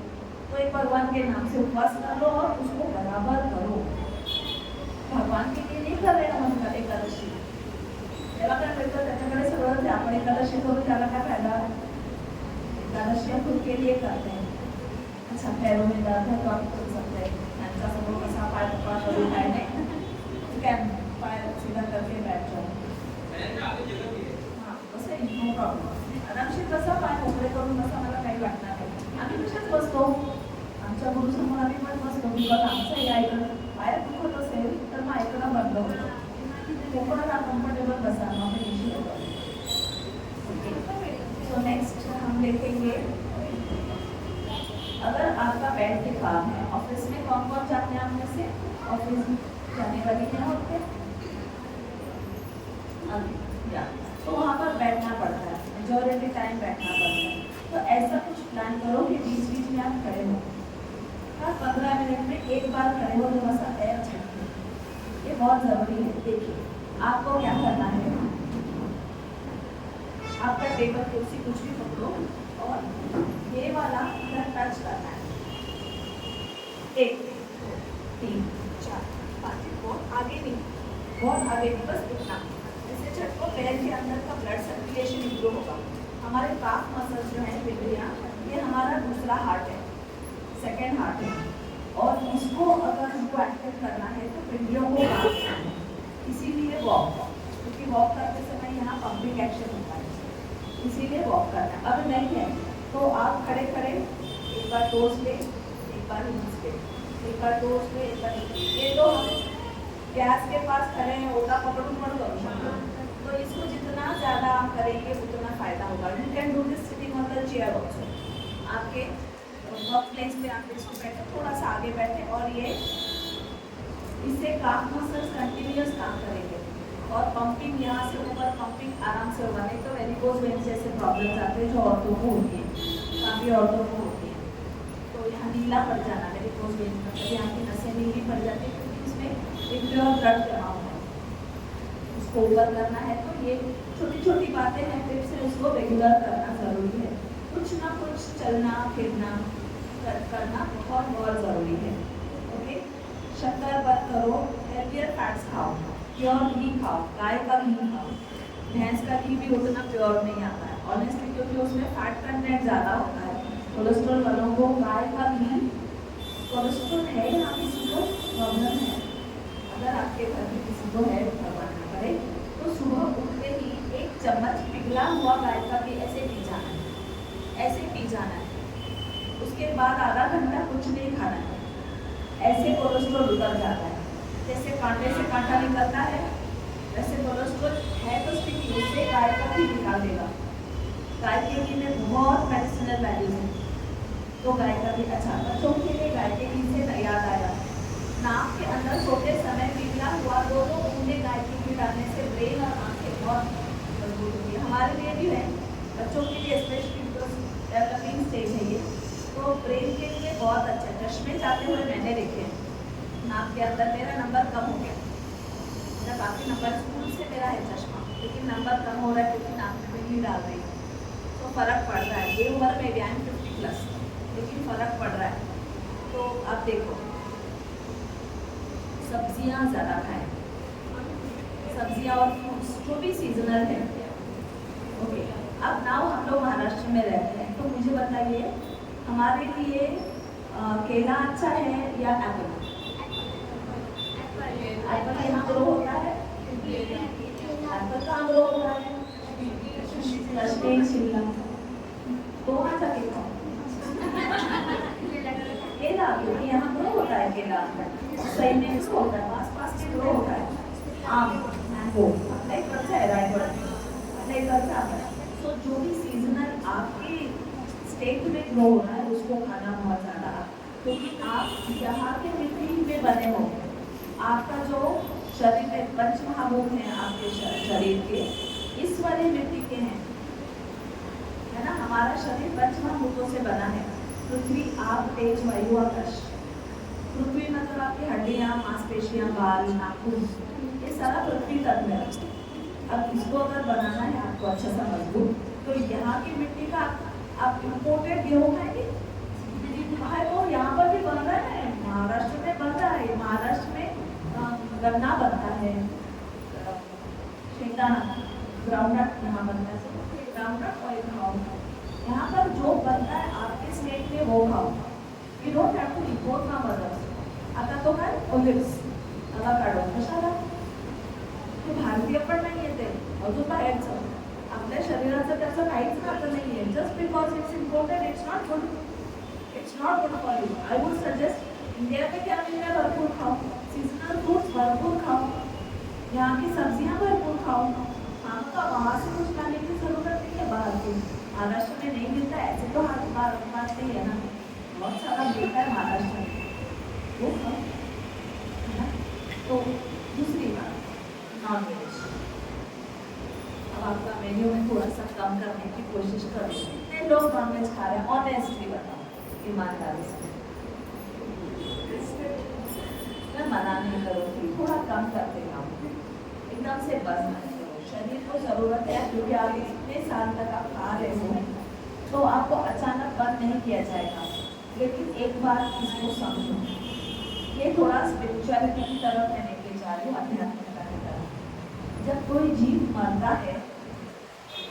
S1: तो एक भगवान के नाम से उपवास कर लो और उसको बराबर करो। भगवान के लिए नहीं कर रहे नमस्कार एकादशी, त्याला काय मिळतं त्याच्याकडे सगळं आहे, आपण एकादशी करू त्याला काय फायदा। एकादशी हम खुद के लिए करते हैं। अच्छा, पैरों में दर्द है तो आप कर सकते हैं, ऐसा सब लोग कसा पाय पकड़ा कभी उठाए नहीं, कैन पाय सीधा करके बैठ जाओ। हाँ कसं नो प्रॉब्लेम, आरामशीर कसा पाय मोकळे करून बसा, मला काही वाटणार नाही। आम्ही कशात बसतो, आमच्या गुरुसमोर आम्ही पण बसतो, बिकॉज आमचं हे ऐकणं पाय दुखत असेल तर मग ऐकणं बंद होतं। कोकणात कम्फर्टेबल बसा, मग इश्यू होगा। सो नेक्स्ट हम देखेंगे, अगर आपका बेड के काम है, ऑफिस में कौन कौन जाते हैं आप में से, ऑफिस जाने वाली हैं औरतें, तो वहाँ पर बैठना पड़ता है, मेजॉरिटी टाइम बैठना पड़ता है। तो ऐसा कुछ प्लान करो कि बीच बीच में आप खड़े हो, हर 15 मिनट में एक बार खड़े हो, थोड़ा सा एयर छींटे, ये बहुत ज़रूरी है। देखिए आपको क्या करना है, आपका टेबल कुर्सी कुछ भी पकड़ो और ये वाला इधर टच करना है, 1 2 3 4 5, बहुत आगे नहीं, बहुत आगे नहीं, बस इतना। इससे झटको पैर के अंदर का ब्लड सर्कुलेशन इम्प्रूव होगा। हमारे काफ मसल्स जो हैं पिंडियाँ, ये हमारा दूसरा हार्ट है, सेकेंड हार्ट है, और इसको अगर हमको एक्टिव करना है तो पिंडियों को काम करना है। इसीलिए वॉक, क्योंकि वॉक करते समय यहाँ पंपिंग एक्शन होता है, इसीलिए वॉक करना है। अब नहीं है तो आप खड़े खड़े एक बार टोस पे, एक बार हील्स पे, एक बार टोस पे, एक बार ये तो हम गैस के पास खड़े हैं, ओटा पकड़ू पड़ करो सकते, तो इसको जितना ज़्यादा आप करेंगे उतना फ़ायदा होगा। You can do this sitting on the chair also. आपके वर्क प्लेस पे आप इसको बैठे, थोड़ा सा आगे बैठे, और ये इससे काफ मसल्स कंटिन्यूस काम करेंगे और पंपिंग यहाँ से ऊपर पंपिंग आराम से होगा। नहीं तो वेरिकोज वेन्स जैसे प्रॉब्लम्स आते हैं जो औरतों को होती है, काफ़ी औरतों को होती है। तो यहाँ नीला पड़ जाना वेरिकोज वेन्स, मतलब यहाँ की नसें नीली पड़ जाती है, क्योंकि इसमें इम्प्योर ब्लड जमा हुआ है, उसको ऊपर करना है। तो ये छोटी छोटी बातें हैं, टिप्स हैं, उसको रेगुलर करना ज़रूरी है। कुछ ना कुछ चलना फिरना करना बहुत बहुत ज़रूरी है। ओके, शक्कर बंद करो, हेल्थियर फैट्स खाओ, प्योर घी खाओ, गाय का घी खाओ। भैंस का घी भी उतना प्योर नहीं आता है ऑनेस्टली, क्योंकि उसमें फैट कंटेंट ज़्यादा होता है, कोलेस्ट्रॉल वालों को गाय का घी, कोलेस्ट्रॉल है या किसी को प्रॉब्लम है, अगर आपके घर में किसी को है, भगवान ना करे, तो सुबह उठते ही 1 चम्मच पिघला हुआ गाय का घी ऐसे पी जाना है, ऐसे पी जाना है। उसके बाद आधा घंटा कुछ नहीं खाना है, ऐसे कोलेस्ट्रॉल उतर जाता है। जैसे कांटे से कांटा निकलता है वैसे कोलेस्ट्रॉल है तो स्टिकी, उससे गाय का घी निकाल देगा। गाय के घी में बहुत मेडिसिनल वैल्यूज है, तो गाय का घी अच्छा। बच्चों के लिए गाय के घी से याद आया, नाक के अंदर सोते समय पिघला हुआ 2-2 बूंदे गाय के घी डालने से ब्रेन और आंखें बहुत मजबूत होती है। हमारे लिए भी है, बच्चों के लिए स्पेशली डेवलपिंग स्टेज है ये, तो ब्रेन के लिए बहुत अच्छा। चश्मे जाते हुए मैंने देखे, नाक के अंदर मेरा नंबर कम हो गया, मेरा काफ़ी नंबर, स्कूल से मेरा है चश्मा, लेकिन नंबर कम हो रहा है क्योंकि नाक में नहीं डाल रही, तो फ़र्क पड़ता है। ये उम्र में भी आई 50+, लेकिन फ़र्क पड़ रहा है। तो आप देखो, सब्जियां ज़्यादा खाएं, सब्जियां और फ्रूट्स जो भी सीजनल है। ओके, अब नाउ हम लोग महाराष्ट्र में रहते हैं, तो मुझे बताइए हमारे लिए केला अच्छा है या एप्पल? एप्पल यहाँ ग्रो होता है, एप्पल कहाँ ग्रो होता है? कश्मीर, शिमला। तो वहाँ जाके खाओ केला, क्योंकि यहाँ ग्रो होता है केला, सही में इसको होता है, पास ग्रो होता है। आम, मैंगो अपने घर से है, राइट, अपने घर से आता है। तो जो भी सीजनल आपके स्टेट में ग्रो हो रहा है उसको खाना बहुत ज़्यादा, क्योंकि आप यहाँ के मिट्टी में बने हो। आपका जो शरीर में पंच महाभूत हैं आपके शरीर के, इस वाले मिट्टी के हैं, है ना। हमारा शरीर पंच महाभूतों से बना है, पृथ्वी, आप, तेज, वायु, आकाश। पृथ्वी मतलब आपकी हड्डियाँ, मांसपेशियाँ, बाल, नाखून, ये सारा पृथ्वी तत्व है। अब इसको अगर बनाना है आपको अच्छा सा मजबूत, तो यहाँ की मिट्टी का आप इम्पोर्टेड गेहूँ खाएंगे, वो यहाँ पर भी बन रहा है, महाराष्ट्र में बन रहा है। महाराष्ट्र में गन्ना बनता है, शेंगदाना, ग्राउंडनट यहाँ बनता है, ग्राउंडनट ऑयल खाओ। यहाँ पर जो बनता है आपके स्टेट में वो खाओ, you don't have to import from others. आता तो काय ओलिव्स, अवाकाडो, कशाला? ते भारतीय पण नाही येते, अजून बाहेरचं, आपल्या शरीराचं त्याचं काहीच नातं नाही आहे। Just because it's imported, it's not good, it's not good for you. I would suggest India में क्या मिल रहा है भरपूर खाओ, सीजनल फ्रूट्स भरपूर खाओ, यहाँ की सब्जियाँ भरपूर खाओ। हाँ, तो वहाँ से कुछ खाने की जरूरत नहीं है बाहर की, महाराष्ट्र में नहीं मिलता है ऐसे तो बात नहीं है ना, बहुत सारा मिलता है महाराष्ट्र में, वो खाओ, है ना। तो दूसरी बात, नॉन वेज। अब आपका मेन्यू में थोड़ा सा कम करने की कोशिश करो। कितने लोग नॉन वेज खा रहे हैं, ऑनेस्टली बताओ, ईमानदारी से। मैं मना नहीं करूँगी, थोड़ा कम कर देना, एकदम से बस नहीं करो। शरीर को ज़रूरत है, क्योंकि आप इतने साल तक आप खा रहे हो, तो आपको अचानक बंद नहीं किया जाएगा। लेकिन एक बात इसको समझो, ये थोड़ा स्पिरिचुअलिटी की तरफ मैं लेके जा रही हूँ, आध्यात्मिकता की तरफ। जब कोई जीव मरता है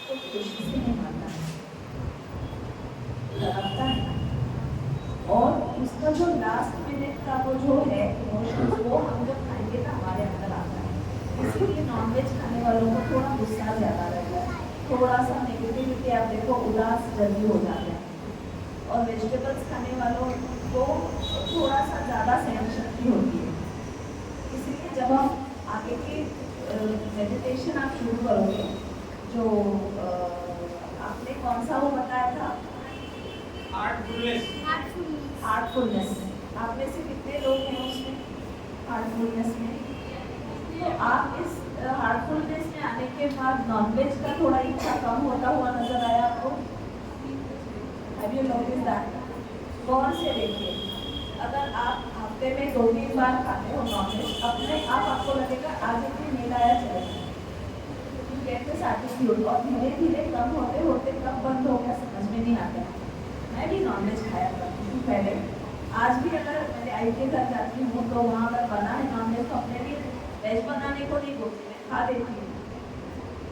S1: तो खुशी से नहीं मरता है, तड़पता है, और उसका जो लास्ट मिनट का वो जो है इमोशंस, वो हम जब खाएंगे तो हमारे अंदर आता है। इसीलिए नॉनवेज खाने वालों को थोड़ा गुस्सा ज़्यादा रहता है, थोड़ा सा नेगेटिविटी, आप देखो उदास जल्दी हो जाते हैं। और वेजिटेबल्स खाने वालों को थोड़ा सा ज़्यादा सहन शक्ति होती है। इसलिए जब हम आगे की मेडिटेशन आप शुरू करोगे, जो आपने कौन सा वो बताया था, हार्टफुलनेस, आप में से कितने लोग हैं उसमें हार्टफुलनेस में? तो आप इस हार्टफुलनेस में आने के बाद नॉनवेज का थोड़ा इच्छा कम होता हुआ नजर आया आपको? Have you notice that? गौर से देखिए, अगर आप हफ्ते में 2-3 बार खाते हो नॉनवेज, अपने आप आपको लगेगा आज इतनी नहीं लाया जाएगा, कैसे एटीट्यूड, और धीरे धीरे कम होते होते कब बंद हो गया समझ में नहीं आता। मैं भी नॉनवेज खाया करती हूँ पहले, आज भी अगर मेरे आई के घर जाती हूँ तो वहाँ अगर बना है नॉनवेज, तो अपने लिए वेज बनाने को नहीं बोलती, मैं खा देती हूँ,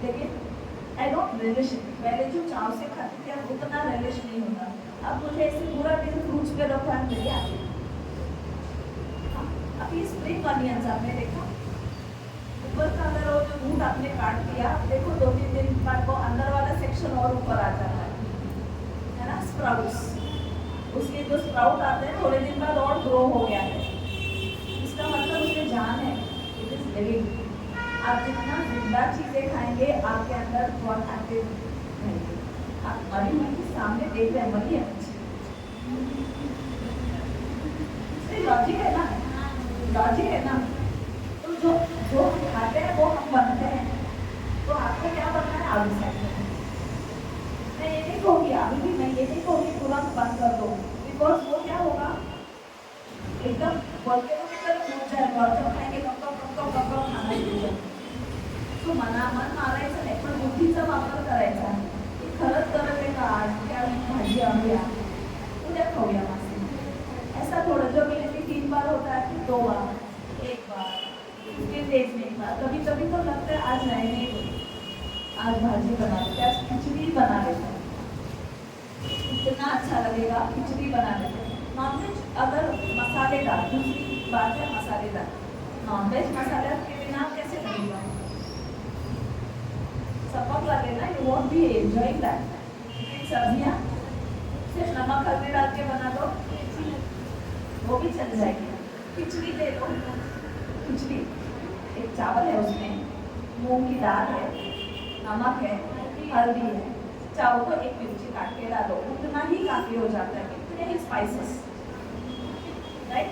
S1: लेकिन आई डोंट रिलिश इट। पहले जो चाव से खाती थी अब उतना रिलिश नहीं होता। अब मुझे इसे पूरा दिन फ्रूट्स पे रखा है मेरी आगे। अभी स्प्रिंग अनियंस आपने देखा, ऊपर का अगर वो जो रूट आपने काट दिया, देखो 2-3 दिन बाद वो अंदर वाला सेक्शन और ऊपर आ जाता है ना, स्प्राउट्स। उसके जो स्प्राउट आते हैं थोड़े दिन बाद और ग्रो हो गया है, इसका मतलब उसमें जान है, इट इज लिविंग। आप जितना जिंदा चीजें खाएंगे आपके अंदर बहुत एक्टिव रहेंगे। आप मरी हुई के सामने देख रहे हैं, मरी है लॉजिक है ना, लॉजिक है ना। तो जो जो हम खाते हैं वो हम बनते हैं, तो आपको क्या बनना है आलू साइड में। मैं ये नहीं कहूँगी अभी भी, मैं ये नहीं कहूँगी तुरंत बंद कर दो, बिकॉज वो क्या होगा एकदम बोलते हो टूट जाएगा और जब खाएंगे कम खाना ही तो मन मारायचं नाही, पण बुद्धीचा वापर करायचा आहे। खरंच गरज आहे का आज क्या भाजी आणूया, उद्या खाऊया मासे, ऐसा थोड़ा। जो मेरे 3 बार होता है फिर 2 बार, 1 बार, 15 डेज में 1 बार। कभी कभी तो लगता है आज नहीं, आज भाजी बना लेते, आज खिचड़ी बना लेते, इतना अच्छा लगेगा, खिचड़ी बना लेते। नॉनवेज अगर मसालेदार, दूसरी बात है मसालेदार, नॉनवेज मसाले के बिना कैसे लगेगा, सपक लगेगा, you won't be enjoying that. सब्जियाँ सिर्फ नमक हल्दी डाल के बना दो, वो भी चल जाएगी। खिचड़ी ले लो, खिचड़ी एक चावल है, उसमें मूंग की दाल है, नमक है, हल्दी है, चावल को एक मिर्ची काट के डालो, उतना ही काफ़ी हो जाता है, इतने ही स्पाइसेस, राइट।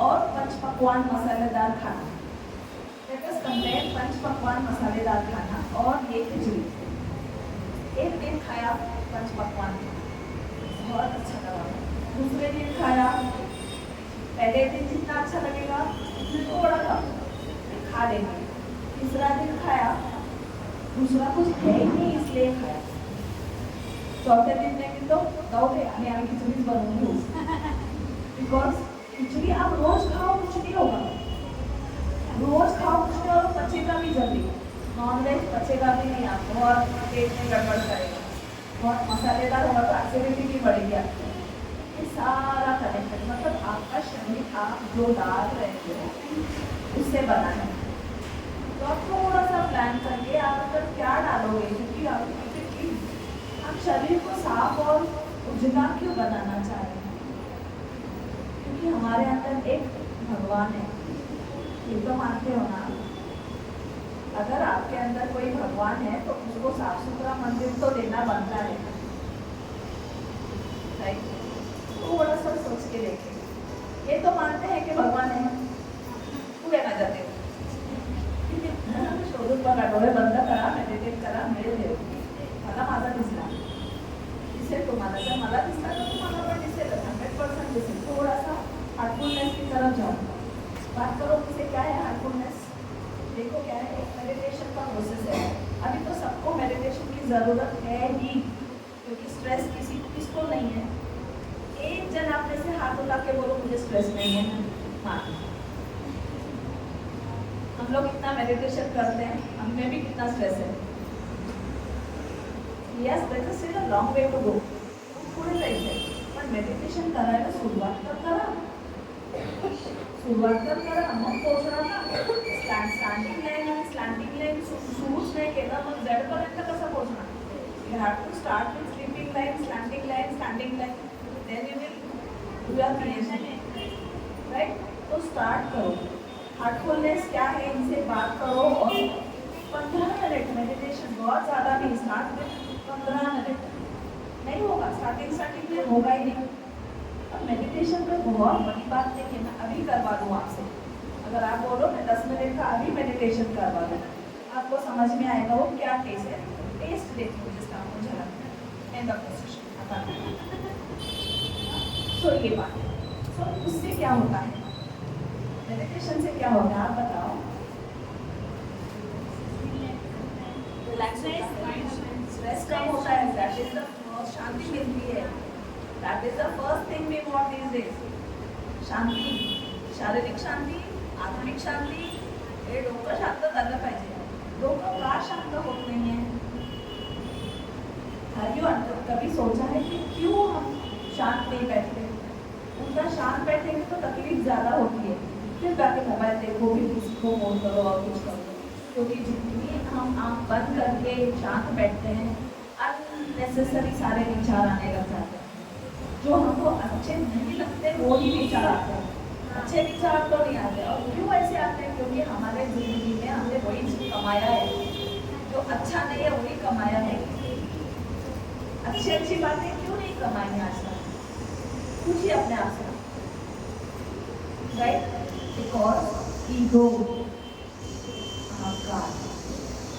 S1: और पंचपकवान मसालेदार खाना, लेट अस कंपेयर पंचपकवान मसालेदार खाना और ये खिचड़ी। एक दिन खाया पंचपकवान, बहुत अच्छा लगा, दूसरे दिन खाया, पहले दिन जितना अच्छा लगेगा थोड़ा कम खा लेंगे, तीसरा दिन खाया, दूसरा कुछ है ही नहीं इसलिए खाया, चौथे दिन में तो जाओ दे आम्ही खिचडीच बनवून घेऊ, बिकॉज खिचड़ी आप रोज खाओ कुछ नहीं होगा, रोज खाओ कुछ नहीं और पचेगा भी जल्दी। नॉनवेज पचेगा भी नहीं आपको और पेट में गड़बड़ करेगा, बहुत मसालेदार होगा तो एसिडिटी भी बढ़ेगी आपकी। ये सारा कनेक्टेड, मतलब आपका शरीर आप जो डाल रहे हो उससे बना है। तो आप थोड़ा सा प्लान करके आप अगर क्या डालोगे, क्योंकि आप शरीर को साफ और उजला क्यों बनाना चाह रहे हैं, क्योंकि हमारे अंदर एक भगवान है, ये तो मानते हो ना। अगर आपके अंदर कोई भगवान है तो उसको साफ सुथरा मंदिर तो देना बनता है, राइट। थोड़ा सा सोच के देखें, ये तो मानते हैं कि भगवान है, पुढे ना जाते हो शोधून बघा, डोळे बंद करा, मेडिटेट करा, मिळेल देव, मला माझा दिसला, दिसेल तुम्हाला, जर मला दिसला तर तुम्हाला पण दिसेल, 100% दिसेल। थोड़ा सा हार्टफुलनेस की तरफ जाओ, बात करो किसे क्या है हार्टफुलनेस, देखो क्या है, एक मेडिटेशन का प्रोसेस है। अभी तो सबको मेडिटेशन की ज़रूरत है ही, क्योंकि स्ट्रेस किसको नहीं है। एक जन आपने से हाथ उठा के बोलो मुझे स्ट्रेस नहीं है, हाँ। हम लोग इतना मेडिटेशन करते हैं, हमें भी कितना स्ट्रेस है। Yes, that is still a long way to go, पुढे जायचं, पण मेडिटेशन करायला सुरुवात तर करा, मग पोहोचणार ना। स्टँडिंग लाईन सुरूच नाही केलं मग झेडपर्यंत कसं पोहोचणार। You have to start with sleeping line, standing line, then you will do your creation, right. तो स्टार्ट करो, हार्टफुलनेस क्या है इनसे बात करो, और 15 मिनट मेडिटेशन, बहुत ज़्यादा नहीं, स्टार्ट विथ 15 मिनट। नहीं होगा स्टार्टिंग में, होगा ही नहीं। अब मेडिटेशन में बहुत बड़ी बात नहीं है, मैं अभी करवा दूँ आपसे, अगर आप बोलो मैं 10 मिनट का अभी मेडिटेशन करवा दूँ, आपको समझ में आएगा वो क्या केस है। टेस्ट देखो जिसका आपको झलक, एंड ऑफ द सेशन। सो ये बात है। सो उससे क्या होता है, मेडिटेशन से क्या होता है आप बताओ। रिलैक्स होता है, स्ट्रेस कम होता है, दैट इज द शांति मिलती है, that is the first thing we want these days. शांती, शारीरिक शांती, आत्मिक शांती, हे डोकं शांत झालं पाहिजे। डोकं का शांत होत नहीं है, कभी सोचा है कि क्यों हम शांत नहीं बैठते, उनका शांत बैठेंगे तो तकलीफ ज़्यादा होती है, फिर जाके मोबाइल देखो, फिर किसी को फोन करो और कुछ करो। क्योंकि जितनी हम आँख बंद करके शांत बैठते हैं, अननेसेसरी सारे विचार आने लग जाते हैं। जो हमको अच्छे नहीं लगते वो ही विचार आते हैं, अच्छे विचार तो नहीं आते। और क्यों ऐसे आते हैं? क्योंकि हमारे जिंदगी में हमने वही कमाया है, जो अच्छा नहीं है वही कमाया है। अच्छी अच्छी बातें क्यों नहीं कमाई आज तक? पूछिए अपने आप से, राइट? बिकॉज ईगो, अहंकार,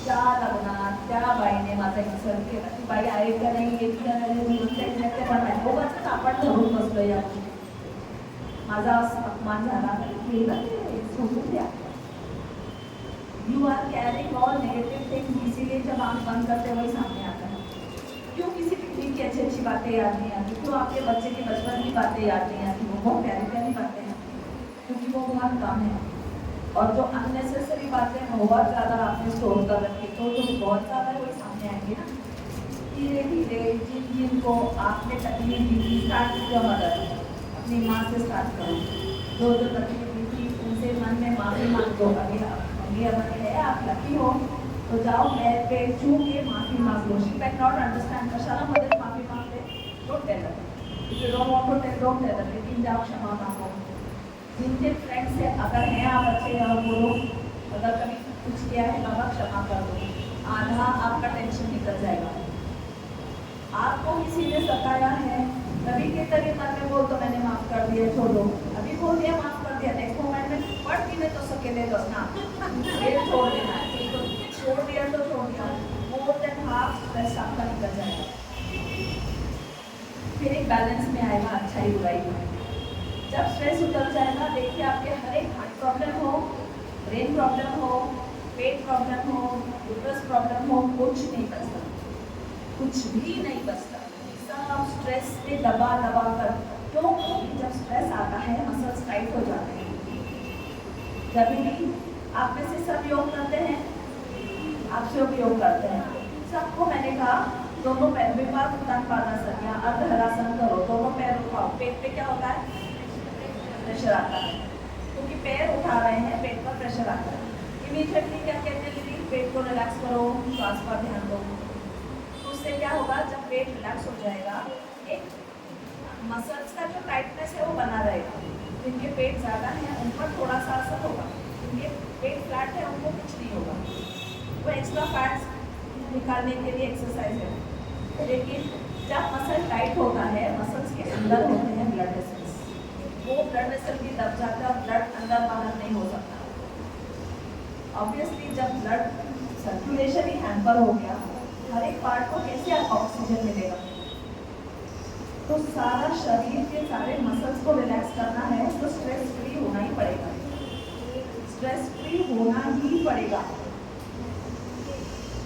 S1: क्या लग्नात क्या बाईने माझा विचार केला की बाई आहे का नाही, येत का नाही, ते पण नाही, उगाच आपण धरून बसलो या गोष्टी. माझा अपमान झाला केला ते सोडून द्या. You are caring all negative things, इसीलिए जब आंख बंद करते वही सामने आता है. क्यों किसी पिकनिक की अच्छी अच्छी बातें याद नहीं आती? क्यों आपके बच्चे की बचपन की बातें याद नहीं आती? वो बहुत प्यारी प्यारी बातें हैं, क्योंकि वो बहुत कम है. और जो अननेसेसरी बातें बहुत ज़्यादा आपने स्टोर कर रखी, तो जो बहुत ज़्यादा वही सामने आएंगे ना. धीरे धीरे जिन जिनको आपने तकलीफ दी थी, स्टार्ट किया मदद अपनी माँ से स्टार्ट करो. जो जो तकलीफ दी थी उनसे मन में माफ़ी मांग दो. अभी अभी है आप लकी हो तो जाओ पैर पे छू के माफ़ी मांग लो. शी कैन नॉट अंडरस्टैंड कशाला मध्ये माफ़ी मांगते, don't tell her. If you don't want to tell, don't tell her, लेकिन जाओ क्षमा मांगो. जिनके फ्रेंड्स है, अगर हैं आप अच्छे और बोलो, अगर कभी कुछ किया है बाबा क्षमा कर दो, आधा आपका टेंशन निकल जाएगा. आपको किसी ने सताया है, कभी के तभी मन में बोल तो मैंने माफ़ कर दिया, छोड़ो. अभी बोल दिया माफ़ कर दिया, नेक्स्ट मोमेंट में पढ़ भी तो सके दे दो ना, ये छोड़ देना है. तो छोड़ दिया तो छोड़ दिया, मोर देन हाफ स्ट्रेस आपका निकल जाएगा. फिर एक बैलेंस में आएगा अच्छाई बुराई में. जब स्ट्रेस उतर जाएगा, देखिए आपके हर एक हार्ट प्रॉब्लम हो, ब्रेन प्रॉब्लम हो, पेट प्रॉब्लम हो, यूट्रस प्रॉब्लम हो, कुछ नहीं बचता, कुछ भी नहीं बचता. सब स्ट्रेस से दबा दबा कर. क्यों? क्योंकि जब स्ट्रेस आता है मसल्स टाइट हो जाते हैं. जब भी आप में से सब योग करते हैं, आप सब योग करते हैं, सबको मैंने कहा दोनों पैर विपात उत्तानपादासन या अर्धहरासन करो. दोनों पैर उठाओ. पेट पे क्या होता है? प्रेशर आता है. क्योंकि पैर उठा रहे हैं, पेट पर प्रेशर आता है. इमीडिएटली क्या कहते हैं दीदी? पेट को रिलैक्स करो, श्वास पर ध्यान दो. तो उससे क्या होगा? जब पेट रिलैक्स हो जाएगा, एक मसल्स का जो टाइटनेस है वो बना रहेगा. जिनके पेट ज़्यादा है उन पर थोड़ा सा असर होगा, जिनके पेट फ्लैट है उनको कुछ नहीं होगा. वो एक्स्ट्रा फैट्स निकालने के लिए एक्सरसाइज है. लेकिन जब मसल टाइट होता है, मसल्स के अंदर होते हैं ब्लड वेसल्स, वो ब्लड वेसल भी दब जाता है और ब्लड अंदर बाहर नहीं हो सकता. ऑब्वियसली जब ब्लड सर्कुलेशन ही हैम्पर हो गया, हर एक पार्ट को कैसे ऑक्सीजन मिलेगा? तो सारा शरीर के सारे मसल्स को रिलैक्स करना है तो स्ट्रेस फ्री होना ही पड़ेगा. स्ट्रेस फ्री होना ही पड़ेगा.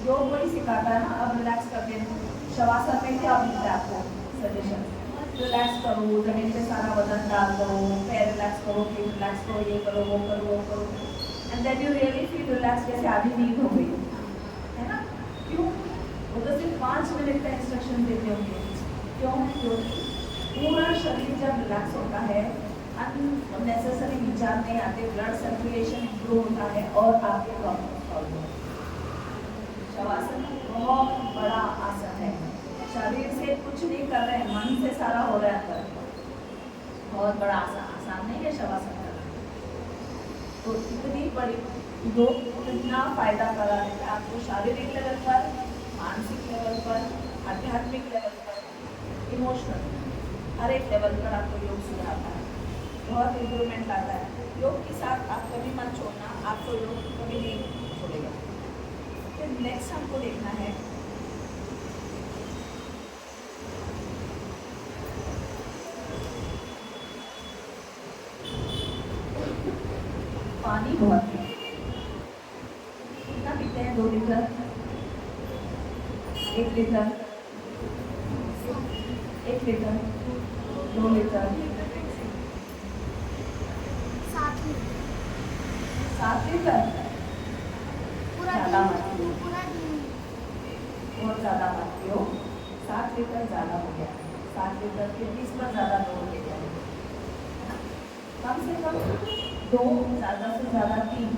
S1: योग वही सिखाता है ना. अब रिलैक्स करते हैं. शवासन में क्या मिलता है आपको सजेशन? रिलैक्स करो, जमीन पे सारा वजन डाल दो, पैर रिलैक्स करो, फिर रिलैक्स करो, ये करो, वो करो, वो करो, and then you really feel relax. जैसे आधी नींद हो गई है ना. क्यों? वो तो सिर्फ 5 मिनट का इंस्ट्रक्शन देते होंगे. क्यों? क्योंकि पूरा शरीर जब रिलैक्स होता है, अननेसेसरी विचार नहीं आते, ब्लड सर्कुलेशन इम्प्रूव होता है और आपके प्रॉब्लम सॉल्व होते हैं. शवासन बहुत बड़ा आसन है. शरीर से कुछ नहीं कर रहे हैं, मन से सारा हो रहा है अंदर. बहुत बड़ा आसन, आसान नहीं है शवासन करना. तो इतनी बड़ी योग कितना फायदा करा देता है आपको शारीरिक लेवल पर, मानसिक लेवल पर, आध्यात्मिक लेवल पर, इमोशनल, हर एक लेवल पर आपको योग सुधारता है, बहुत इम्प्रूवमेंट लाता है. योग के साथ आप कभी मत छोड़ना, आपको योग कभी नहीं छोड़ेगा. फिर नेक्स्ट हमको देखना है पानी. बहुत कितना पीते हैं? 2 litre, 1 litre, 1 litre, 2 litre, 7 litre. ज़्यादा मानती हो, बहुत ज़्यादा मानती हो. 7 लीटर ज़्यादा हो गया. 7 लीटर के 20 पर ज़्यादा लोड ले जाए, कम से कम 2, ज़्यादा से ज़्यादा 3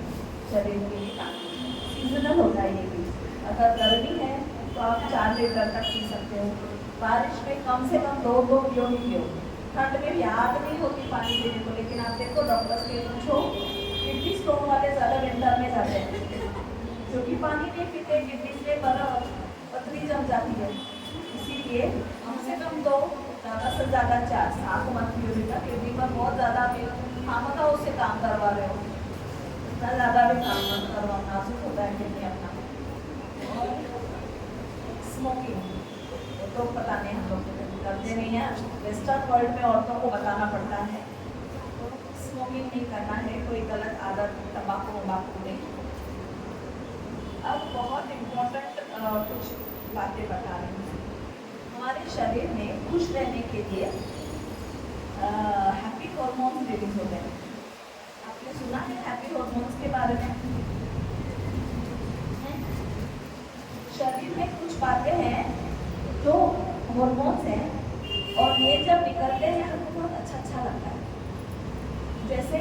S1: शरीर के लिए काफ़ी। सीजनल होता है ये भी, अगर गर्मी है तो आप 4 लीटर तक पी सकते हो, बारिश में कम से कम 2 पियो ही पियो। ठंड में भी याद नहीं होती पानी पीने को, लेकिन आप देखो डॉक्टर्स के पूछो, किडनी स्टोन वाले ज़्यादा विंटर में जाते हैं क्योंकि पानी नहीं पीते, किडनी से पतली जम जाती है। इसीलिए कम से कम 2, ज़्यादा से ज़्यादा 4, 7 मत पियो बेटा, किडनी पर बहुत ज़्यादा खामखा उससे काम करवा रहे हो, इतना ज़्यादा भी काम मत करवाओ, नाजुक होता है किडनी अपना। और स्मोकिंग तो पता नहीं हम लोग करते नहीं हैं, वेस्टर्न वर्ल्ड में औरतों को बताना पड़ता है, तो स्मोकिंग नहीं करना है, कोई गलत आदत तंबाकू वम्बाकू नहीं। अब बहुत इम्पोर्टेंट कुछ बातें बता रही हूँ। हमारे शरीर में खुश रहने के लिए हैप्पी हार्मोन्स रिलीज होते हैं। आपने सुना है हैप्पी हार्मोन्स के बारे में? शरीर में कुछ बातें हैं जो हार्मोन्स हैं, और ये जब निकलते हैं हमको बहुत अच्छा अच्छा लगता है। जैसे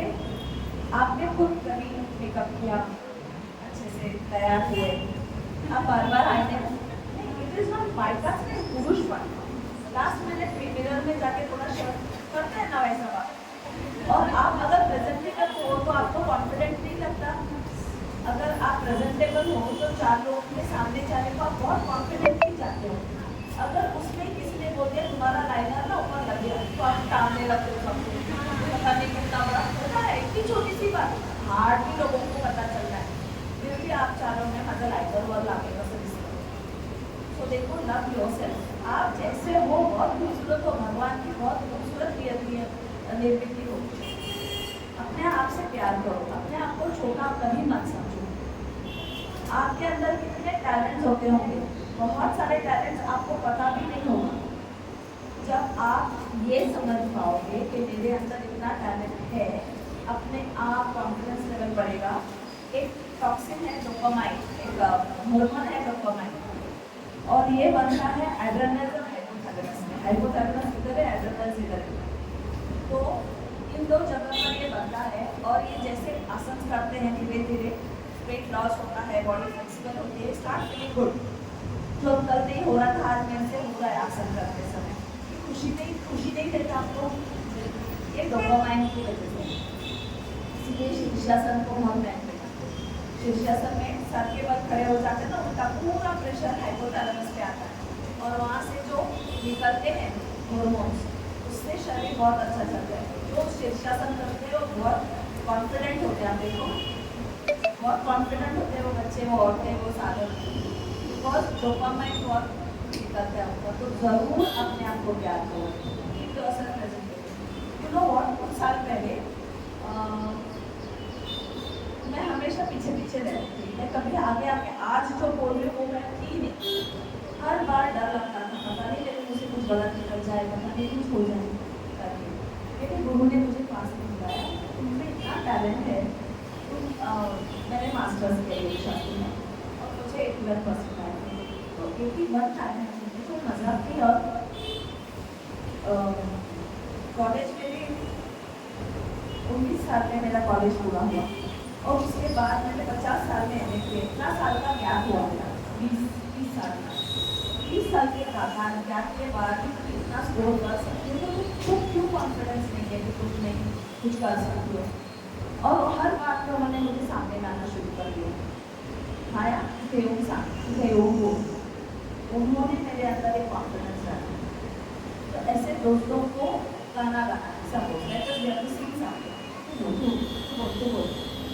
S1: आपने खुद कभी मेकअप किया, अच्छे से तैयार हुए, आप बार बार आईने में, it is not my task, पुरुष बन लास्ट मिनट मिरर में जाके थोड़ा शर्ट करते हैं ना वैसा बात। और आप अगर प्रेजेंटेबल हो तो आपको कॉन्फिडेंट नहीं लगता, अगर आप प्रेजेंटेबल हो तो 4 लोगों के सामने जाने को आप बहुत कॉन्फिडेंटली जाते हो। अगर उसमें किसी ने बोल दिया तुम्हारा लाइनर ना ऊपर लग गया, तो आप टालने लगते हो सबको, पता नहीं कितना बड़ा होता है, इतनी छोटी सी बात हार्डली लोगों को पता चल रहा है, फिर भी आप चारों ने मतलब लाइटर वाल लाके का सर्विस करो। तो देखो, लव योरसेल्फ, आप जैसे हो बहुत खूबसूरत हो, भगवान की बहुत खूबसूरत निर्मित हो। अपने आप से प्यार करो, अपने आप को छोटा कभी मत समझो। आपके अंदर कितने टैलेंट्स होते होंगे, बहुत सारे टैलेंट्स आपको पता भी नहीं होगा। जब आप ये समझ पाओगे कि मेरे अंदर इतना टैलेंट है, अपने आप कॉन्फिडेंस लेवल बढ़ेगा। एक टॉक्सिन है डोपामाइन, एक हार्मोन है डोपामाइन, और ये बनता है एड्रेनल और हाइपोथैलेमस में। हाइपोथैलेमस इधर है, एड्रेनल इधर है, तो इन 2 जगह पर ये बनता है। और ये जैसे आसन करते हैं धीरे धीरे वेट लॉस होता है, बॉडी फ्लेक्सिबल होती है, स्टार्ट फीलिंग गुड। जो कल नहीं हो रहा था आज मेरे से हो रहा है आसन करते समय, खुशी नहीं देता आपको, ये डोपामाइन की वजह से। इसीलिए शीर्षासन को हम कहते हैं। शीर्षासन में सर के बल खड़े हो जाते हैं ना, उनका पूरा प्रेशर हाइपोथैलेमस पे आता है, और वहाँ से जो निकलते हैं हार्मोन्स, उससे शरीर बहुत अच्छा चलता है। जो शीर्षासन करते हैं वो बहुत कॉन्फिडेंट होते हैं, आप देखो बहुत कॉन्फिडेंट होते हैं वो बच्चे, वो औरतें, वो साधन, बिकॉज डोपामाइन बहुत निकलता है उनका। तो ज़रूर अपने आप को प्यार करो, keep yourself presentable. You know what, कुछ साल पहले मैं हमेशा पीछे पीछे रहती थी, मैं कभी आगे आके आज जो बोल रही हूँ वो मैं थी नहीं। हर बार डर लगता था, पता नहीं लेकिन मुझे कुछ गलत निकल जाए, पता नहीं कुछ हो जाए करके। लेकिन गुरु ने मुझे पास में बुलाया, तुममें इतना टैलेंट है, मैंने मास्टर्स किया शास्त्री में, और मुझे 81% आए थे। तो 81 आए हैं मुझे, तो मज़ा थी। और कॉलेज में भी 19 साल में मेरा कॉलेज पूरा हुआ, और उसके बाद मैंने 50 साल में MA किया। इतना साल का गैप हुआ मेरा, 20 साल का, 20 साल के गैप के बाद भी इतना स्कोर कर सकती हूँ, तो क्यों कॉन्फिडेंस नहीं है कि कुछ कर सकती हो। और हर बात में उन्होंने मुझे सामने लाना शुरू कर दिया, खाया वो उन्होंने मेरे अंदर एक कॉन्फिडेंस रखा। तो ऐसे दोस्तों को गाना गाना सपोज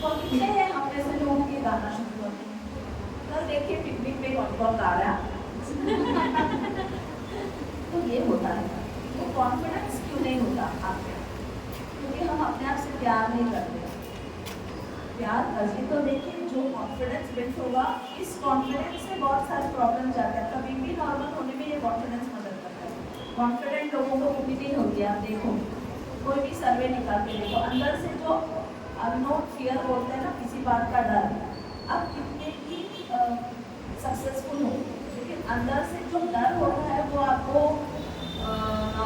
S1: कितने हैं हम में से लोग ये गाना शुरू करते हैं। कल देखिए पिकनिक में कौन गा रहा तो ये होता है। तो कॉन्फिडेंस क्यों नहीं होता आप में? क्योंकि हम अपने आप से प्यार नहीं करते। प्यार करिए तो देखिए जो कॉन्फिडेंस बिल्ड होगा, इस कॉन्फिडेंस से बहुत सारे प्रॉब्लम जाते हैं। कभी भी नॉर्मल होने में ये कॉन्फिडेंस मदद करता है। कॉन्फिडेंट लोगों को कभी नहीं होती है। आप देखो कोई भी सर्वे निकाल के देखो, अंदर से जो अननोन फियर बोलते हैं ना, किसी बात का डर, आप कितने भी सक्सेसफुल हो, लेकिन अंदर से जो डर होता है वो आपको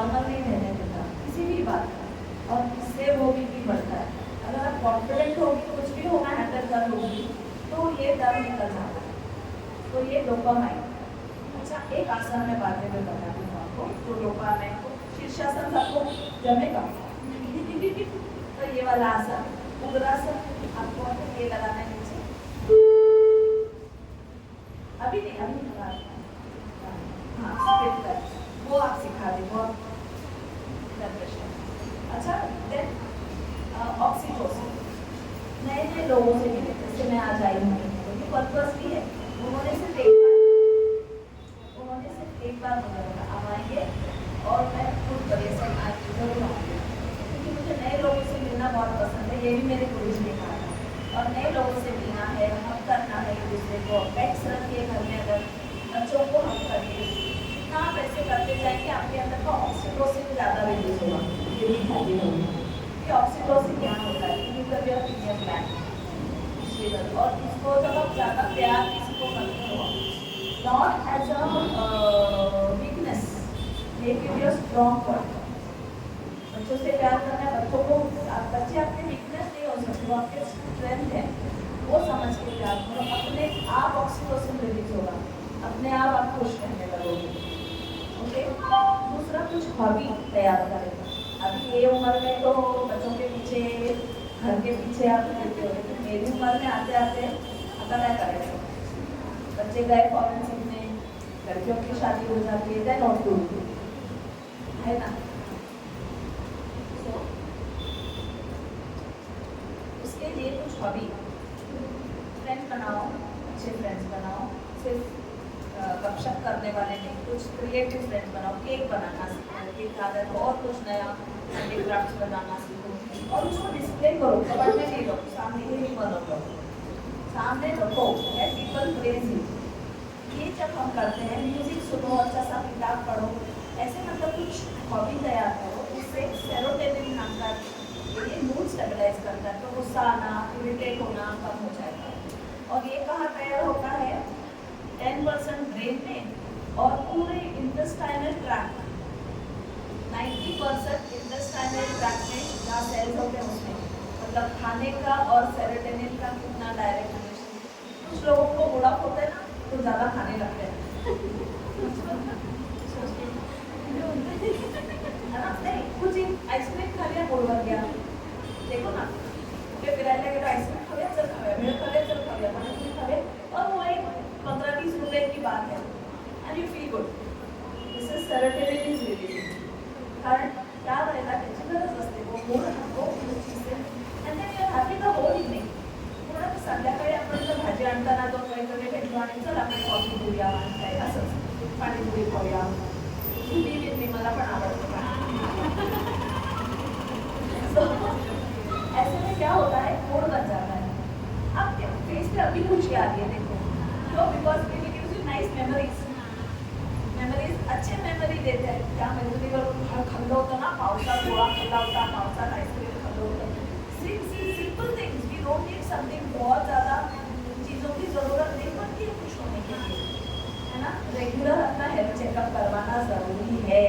S1: नॉर्मल नहीं रहने देता किसी भी बात का, और इससे वो भी बढ़ता है। अगर आप कॉन्फिडेंट होगी तो कुछ भी होगा हैंडल कर लोगी, तो ये डर निकल जाता है। तो ये डोपामाइन। अच्छा, एक आसन में बाद में बता दूँ आपको, जो डोपामाइन को शीर्षासन सबको जमेगा तो ये वाला आसन उग्रासन, आपको ये लगाना है नीचे, अभी नहीं हाँ स्ट्रेट कर, वो आप सिखा दें, वो अच्छा। देन ऑक्सीटोसिन, नए नए लोगों से मिले, जैसे मैं आज आई हूँ, क्योंकि पर्पस भी है, उन्होंने सिर्फ एक बार मुझे बोला आप आइए, और मैं खुद परेशान आज जरूर आऊँगी, क्योंकि मुझे नए लोगों से मिलना बहुत पसंद है, ये भी मेरे गुरु जी ने कहा था। और नए लोगों से मिलना है, हम करना है एक दूसरे को, पेट्स रखिए घर में, अगर बच्चों को हम करिए, जितना आप ऐसे करते जाएंगे आपके अंदर का ऑक्सीटोसिन ज़्यादा रिलीज होगा। ये भी खाली होगा कि ऑक्सीटोसिन क्या होता है, और इसको जब आप ज़्यादा प्यार किसी को करते हो, नॉट एज अ वीकनेस, लेकिन योर स्ट्रॉन्ग पॉइंट। बच्चों से प्यार करना है, बच्चों को बच्चे आपके वीकनेस नहीं हो सकते, वो आपके स्ट्रेंथ है, वो समझ के प्यार करो, अपने आप ऑक्सीटोसिन रिलीज होगा, अपने आप खुश रहने लगोगे। ओके, दूसरा कुछ हॉबी तैयार करें। अभी ये उम्र में तो बच्चों के पीछे, घर के पीछे आप रहते हो, लेकिन मेरी उम्र में आते आते क्या करें, बच्चे गए फॉरेन सीखने, लड़कियों की शादी हो जाती है, देन और है ना। तो उसके लिए कुछ हॉबी, फ्रेंड्स बनाओ, अच्छे फ्रेंड्स बनाओ, सिर्फ गपशप करने वाले नहीं, कुछ क्रिएटिव फ्रेंड्स बनाओ, केक बनाना सीखो, केक आदत और कुछ नया हैंडीक्राफ्ट्स बनाना सीखो, और उसको डिस्प्ले करो, कपड़ में नहीं रखो, सामने ही रखो, सामने रखो, पीपल प्रेज यू। ये जब हम करते हैं, म्यूजिक सुनो, अच्छा सा किताब पढ़ो, ऐसे मतलब कुछ हॉबी तैयार करो, उससे सेरोटोनिन नाम का ये मूड स्टेबलाइज करता है, तो गुस्सा आना, इरिटेट होना कम हो जाएगा। और ये कहाँ तैयार होता है, 10% ब्रेन में, और पूरे इंटेस्टाइनल ट्रैक्ट 90% इंटेस्टाइनल ट्रैक्ट में जहाँ सेल्स होते हैं उसमें, मतलब खाने का और सेरोटोनिन का कितना डायरेक्ट रिलेशन। कुछ लोगों को बुढ़ापा होता है ना, तो ज़्यादा खाने लगते हैं है ना, नहीं कुछ आइसक्रीम खा लिया, बोल भर गया, देखो ना, फिर आइसक्रीम खा लिया, चल खा लिया, भेड़ खा लिया, चल खा लिया, पानी खा लिया, और वो एक 15-20 रुपए की बात है, and you feel good, this is serotonin is releasing. कारण क्या रहेगा, त्याची गरज असते, वो मूड हटतो चीज, and then you are happy the whole evening. पूर्ण संध्याकाळी आपण जर भाजी आणताना तो वेगवेगळे भेटतो आणि चल आपण कॉफी पिऊया, काय असंच पाणीपुरी खाऊया, तुम्ही मी मला पण आवडतं ऐसे में क्या होता है, मूड बन जाता है, आपके फेस पे अभी खुशी आ रही है, देखो तो because it gives you nice memories, अच्छे मेमोरी देते हैं। त्या मेमोरीवर खाल्लं होतं ना, पावसात गोळा खाल्ला होता, पावसात आइसक्रीम खाल्लं होतं, simple things, we don't need something बहुत ज़्यादा चीज़ों की ज़रूरत नहीं पड़ती है खुश होने के लिए, है ना। रेगुलर अपना हेल्थ चेकअप करवाना ज़रूरी है।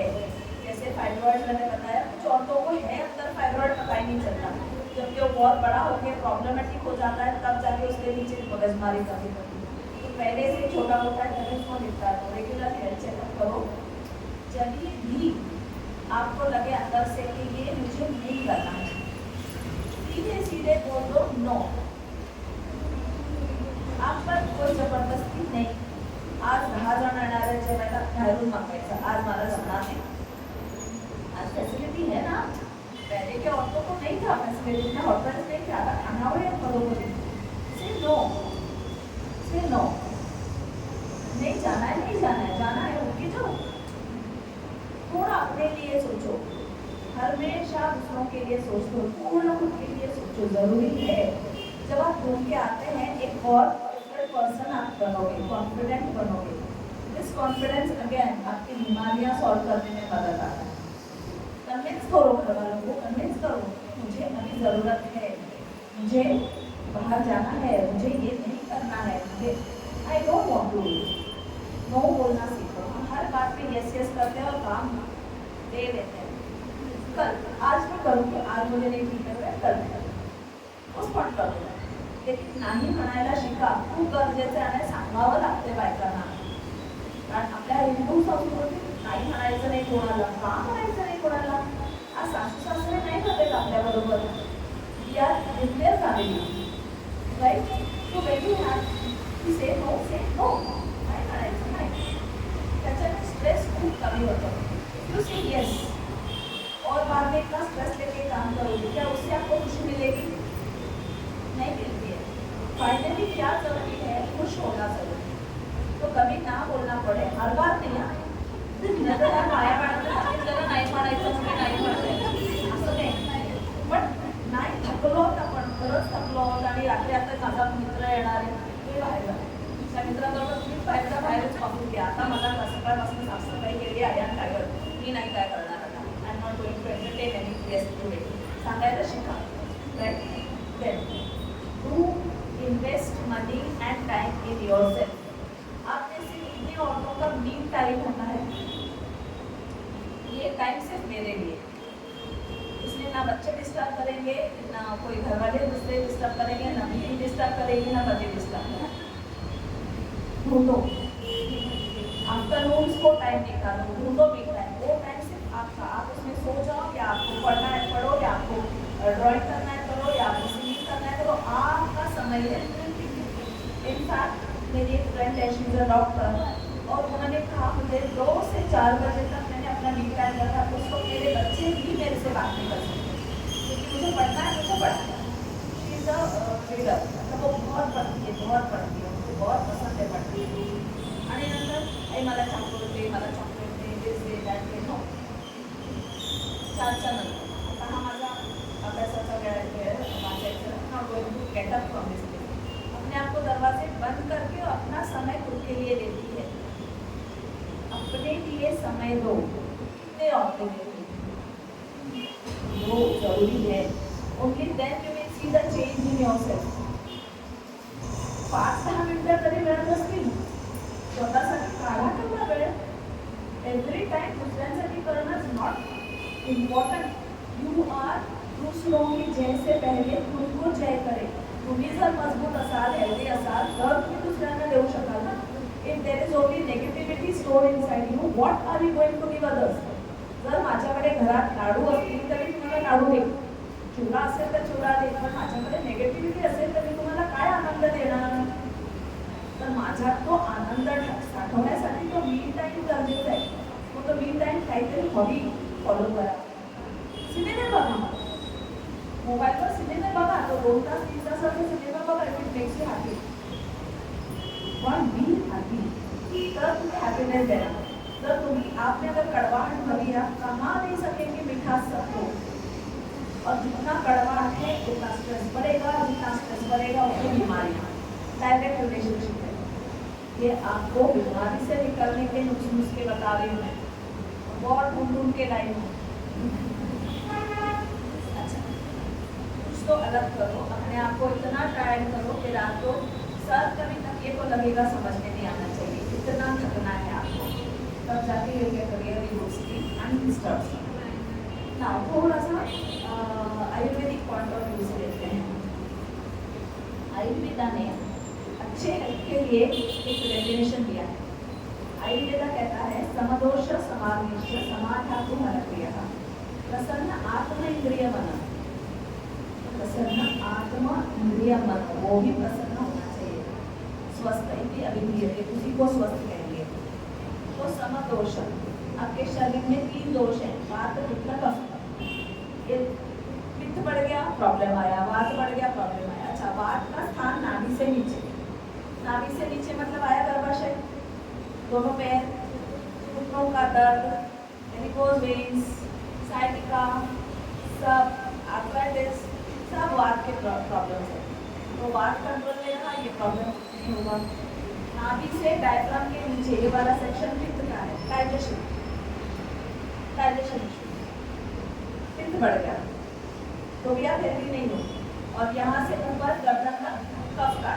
S1: जैसे फाइब्रॉइड मैंने बताया, कुछ औरतों को है अंदर फाइब्रॉइड, पता ही नहीं चलता, जबकि वो बहुत बड़ा हो गया, प्रॉब्लमेटिक हो जाता है, तब जाके उसके नीचे मगजमारी करनी पड़ती है। तो पहले से छोटा होता है तभी उसको दिखता है, तो रेगुलर हेल्थ चेकअप करो। जब भी आपको लगे अंदर से कि ये मुझे नहीं करना है, सीधे सीधे बोल दो नो। आप पर कोई जबरदस्ती नहीं। आज 10 जण येणार आहे जेवायला, बाहेरून मागायचं, आज मला जमणार नाही, आज फैसिलिटी है ना। पहले के औरतों को नहीं था फैसिलिटी, में होटल्स नहीं था, खाना हुए बरोबर से नो, से नो, नहीं जाना है, नहीं जाना है, जाना है उनकी जाओ। थोड़ा अपने लिए सोचो, हमेशा दूसरों के लिए सोचो, पूर्ण खुद के लिए सोचो, जरूरी है। जब आप घूम के आते हैं, एक और पर्सन आप बनोगे, कॉन्फिडेंट बनोगे। दिस कॉन्फिडेंस अगेन आपकी बीमारियां सॉल्व करने में मदद आता है। कन्विंस करो घर वालों को, कन्विंस करो मुझे अभी ज़रूरत है, मुझे बाहर जाना है, मुझे ये नहीं करना है, मुझे I don't want to. No बोलना सीखो। हम हर बात पे यस यस करते हैं और काम दे देते हैं. कल आज मैं करूँगी, आज मुझे नाही ठीक आहे, कल पोस्टपोन करू. लेकिन नाही म्हणायला शिका. खूप गरजेचं आहे, सांगावं लागते बायकांना. कारण आपल्या हिंदू संस्कृतीत नाही म्हणायचं नाही कोणाला. का म्हणायचं नाही कोणाला? आज सासू सासरे नाही करत आपल्याबरोबर. We are in their family, right? So when you have to say no, नाही म्हणायचं नाही. त्याच्याने स्ट्रेस खूप कमी होतो. यू से येस और बाद में इतना स्ट्रेस लेके काम करोगे, क्या उससे आपको खुशी मिलेगी? नहीं मिलती है. फाइनली क्या जरूरी है? खुश होना जरूरी. तो कभी ना बोलना पड़े, हर बात नहीं. पाया पाडायचं सांगितलं नाही म्हणायचं म्हणजे नाही म्हणायचं असं नाही. पण नाही थकलो आपण, खरंच थकलो आणि रात्री आता माझा मित्र येणार आहे, ते बाहेर झाले. त्या मित्राजवळ तुम्ही बाहेरच पाहून घ्या. आता मला सकाळपासून साफसफाई केली आहे आणि काय करतो मी, नाही काय करणार आता. I am not going to entertain any guest today. सांगायला शिका, right? Then do invest money and time in yourself. आप जैसे कितनी औरतों का मी टाइम होता है, ये टाइम सिर्फ मेरे लिए. इसलिए ना बच्चे डिस्टर्ब करेंगे, ना कोई घर वाले दूसरे डिस्टर्ब करेंगे, ना बीवी डिस्टर्ब करेगी, ना पति डिस्टर्ब करेंगे. ढूंढो आफ्टरनून्स को टाइम निकालो, ढूंढो मी टाइम. वो टाइम सिर्फ आपका. आप उसमें सो जाओ, या आपको पढ़ना है पढ़ो, या आपको ड्राइंग करना है करो, या आपको सिंगिंग करना है करो. आपका समय है. इनफैक्ट मेरी एक फ्रेंड है, शी इज अ डॉक्टर, और उन्होंने कहा मुझे 2 से 4 बजे तक मैंने अपना मी टाइम रखा. उसको मेरे बच्चे भी मेरे से बात नहीं कर सकते, क्योंकि मुझे पढ़ना है, मुझे पढ़ना है. शी इज अ रीडर, मतलब वो बहुत पढ़ती है, मुझे बहुत पसंद है पढ़ती है. आणि नंतर आई मला चॉकलेट दे, दिस दे, दॅट दे. नो, 4च्या नंतर. आता हा माझा अभ्यासाचा वेळ आहे, वाचायचं. Not going to get up from this. अपने आप को दरवाजे बंद करके अपना समय खुद के लिए देती है. अपने लिए समय दो. कितने औरतें देती हैं? वो जरूरी है. Only then you will see the change in yourself. 5-10 मिनिटं तरी वेळ नसतील, स्वतःसाठी काढा तेवढा वेळ. एव्हरी टाइम दुसऱ्यांसाठी करणं is not important. You are दूसरों की जय से पहले खुद को जय करें. तुम्ही जर मजबूत असाल, हेल्दी असाल, तर तुम्ही दुसऱ्यांना देऊ शकाल ना. If there is only negativity store inside you, what are you going to give others? जर माझ्याकडे घरात लाडू असतील तर मी तुम्हाला लाडू देईन, चुरा असेल तर चुरा देईन. पण माझ्याकडे नेगेटिव्हिटी असेल तर मी तुम्हाला काय आनंद देणार? तर माझ्यात तो आनंद साठवण्यासाठी तो मी टाईम गरजेचा आहे. मग तो मी टाईम काहीतरी हॉबी फॉलो करा. सिनेमे बघा, मोबाईलवर सिनेमे बघा. तो 2 तास 3 तासाचा सिनेमा बघा, इट मेक्स यू हॅपी. पण बी हॅपी, तर तुम्ही हॅपीनेस देणार. जर तुम्ही आपने अगर कड़वाहट भरी, आप कमा नहीं सकेंगे मिठास सबको. और जितना कड़वाहट है उतना स्ट्रेस बढ़ेगा, जितना स्ट्रेस बढ़ेगा उतनी बीमारियाँ. डायरेक्ट रिलेशनशिप है. ये आपको बीमारी से निकलने के नुस्खे बता रही हूँ मैं, बहुत ढूंढ के लाई हूँ. तो अलग करो, अपने आप को इतना टायर्ड करो कि रात को सर कभी तकिए को लगेगा समझ में नहीं आना चाहिए, इतना थकना है आपको. तब जाके you get really good sleep and disturb. ना थोड़ा सा आयुर्वेदिक पॉइंट ऑफ व्यू से लेते हैं. आयुर्वेदा ने अच्छे हेल्थ के लिए एक डेफिनेशन दिया है. आयुर्वेदा कहता है समदोष समानिष्ठ समाधातु मनप्रिय. प्रसन्न आत्म इंद्रिय मन. प्रसन्न आत्मा इंद्रिय मन, वो भी प्रसन्न होना चाहिए. स्वस्थ इति अभिधीयते, उसी को स्वस्थ कहेंगे. तो समदोष, आपके शरीर में 3 दोष हैं, वात पित्त कफ. पित्त बढ़ गया प्रॉब्लम आया, वात बढ़ गया प्रॉब्लम आया. अच्छा, वात का स्थान नाभि से नीचे. नाभि से नीचे मतलब आया गर्भाशय, दोनों पैर, घुटनों का दर्द, वेरिकोज वेन्स, साइटिका, सब आर्थराइटिस, सब वात के प्रॉब्लम्स है. तो वात कंट्रोल लेना, ये प्रॉब्लम नहीं होगा. नाभि से डायफ्राम के नीचे ये वाला सेक्शन पित्त का है. डाइजेशन इशू, पित्त बढ़ गया तो भी आप हेल्दी नहीं हो. और यहाँ से ऊपर गर्दन तक कफ का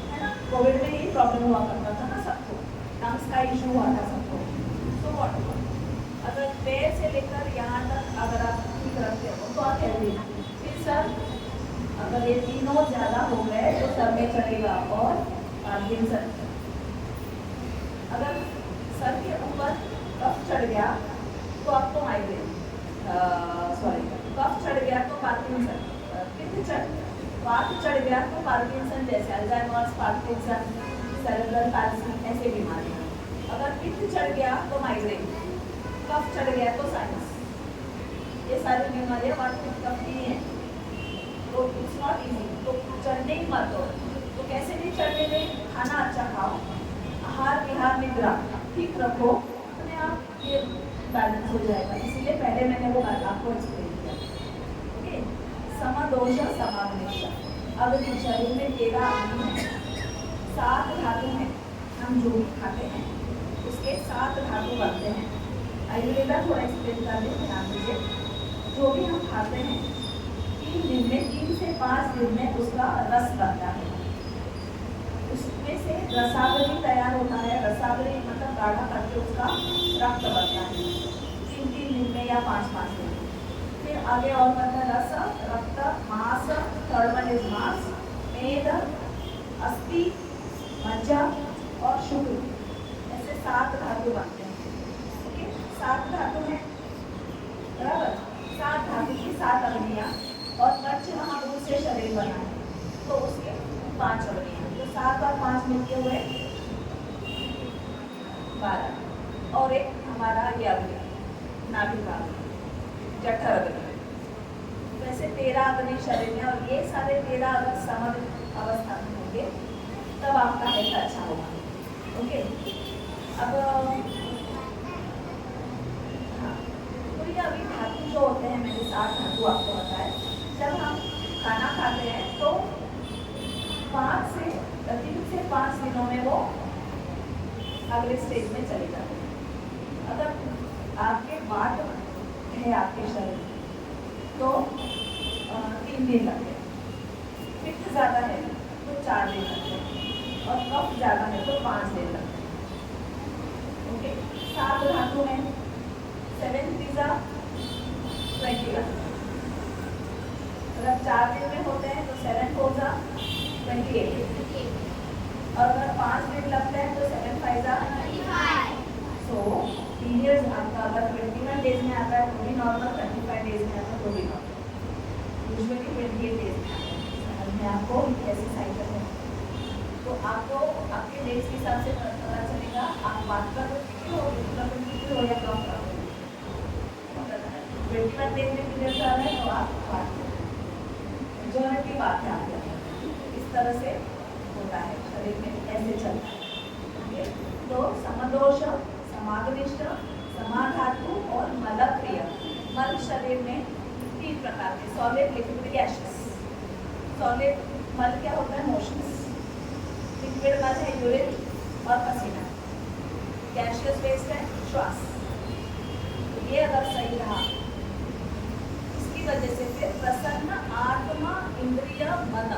S1: है ना. कोविड में यही प्रॉब्लम हुआ करता था ना सबको, लंग्स का इशू हुआ था सबको. तो व्हाट, अगर पैर से लेकर यहाँ तक अगर आप ठीक रखते हो तो आप हेल्दी। फिर सर अगर ये तीनों ज़्यादा हो गए तो सर में चढ़ेगा और पार्किंसन। अगर सर के ऊपर कफ चढ़ गया तो आपको माइग्रेन, सॉरी कफ चढ़ गया तो पार्किंसन, वात चढ़ गया तो पार्किंसन जैसे अल्जाइमर्स, पार्किंसन, सेरेब्रल पाल्सी ऐसे बीमारियाँ। अगर पित्त चढ़ गया तो माइग्रेन, कफ चढ़ गया तो साइनस, ये सारी बीमारियाँ वात पित्त कफ की हैं। तो इट्स नॉट इजी, तो चढ़ने ही मत दो। तो कैसे भी चढ़ने दें, खाना अच्छा खाओ, आहार विहार निद्रा ठीक रखो, अपने आप ये बैलेंस हो जाएगा। इसीलिए पहले मैंने वो बात आपको एक्सप्लेन किया। ओके, समदोष समाग्निष्ठ। अब शरीर में 13 अंग हैं, 7 धातु हैं। हम जो भी खाते हैं उसके 7 धातु बनते हैं। आयुर्वेदा थोड़ा एक्सप्लेन कर दें, ध्यान दीजिए। जो भी हम खाते हैं 3 दिन में, 3 से 5 दिन में उसका रस बनता है, उसमें से रसावली तैयार होता है। रसावली मतलब गाढ़ा करके उसका रक्त बनता है 3-3 दिन में या 5-5 दिन में। फिर आगे और बनता है रस, रक्त, मांस, थर्ड वन इज मांस, मेद, अस्थि, मज्जा और शुक्र। ऐसे 7 धातु बनते हैं। ओके, 7 धातु हैं, बराबर। 7 धातु की 7 अग्नियाँ और पंच महाभूत से शरीर बना है, तो उसके 5 अग्नियाँ। तो 7 और 5 मिलके हुए 12। और एक हमारा ये अग्नि नाभिका, जठर अग्नि। वैसे 13 अग्नि शरीर में, और ये सारे 13 अगर समग्र अवस्था में होंगे तब आपका हेल्थ अच्छा होगा। ओके, अब हाँ, तो ये अभी धातु जो होते हैं, मैंने 7 धातु आपको बताया। जब हम खाना खाते हैं तो 3 से 5 दिनों में वो अगले स्टेज में चले जाते हैं। अगर आपके वात है आपके शरीर तो 3 दिन लगते हैं, पित्त ज़्यादा है तो 4 दिन लगते हैं, और कफ ज़्यादा है तो 5 दिन लगते हैं। ओके, 7 धातु हैं, 7 पिज़्ज़ा 21। अगर 4 दिन में होते हैं तो 7 होगा 28, और अगर 5 दिन लगते हैं तो 7 फाइजा 25। सो पीरियड्स आपका अगर 21 डेज में आता है तो भी नॉर्मल, 35 डेज में आता है तो भी नॉर्मल, यूजुअली 28 डेज में आता है। मैं आपको कैसे साइकिल है तो आपको आपके डेज के हिसाब से पता चलेगा आप बात कर रहे हो या कम कर रहे हो। 21 डेज में पीरियड्स आ रहे हैं तो आप बात मेजॉरिटी बात है आपके, इस तरह से होता है शरीर में, ऐसे चलता है। तो समदोष, समाग्निष्ठ, समाधातु और मलप्रिय। मल शरीर में 3 प्रकार के, सॉलिड, लिक्विड, गैसियस। सॉलिड मल क्या होता है, मोशंस। लिक्विड मल है यूरिन और पसीना। गैसियस वेस्ट है श्वास। तो ये अगर सही रहा, इसकी वजह से फिर प्रसन्न आत्मा, इंद्रिय, मन।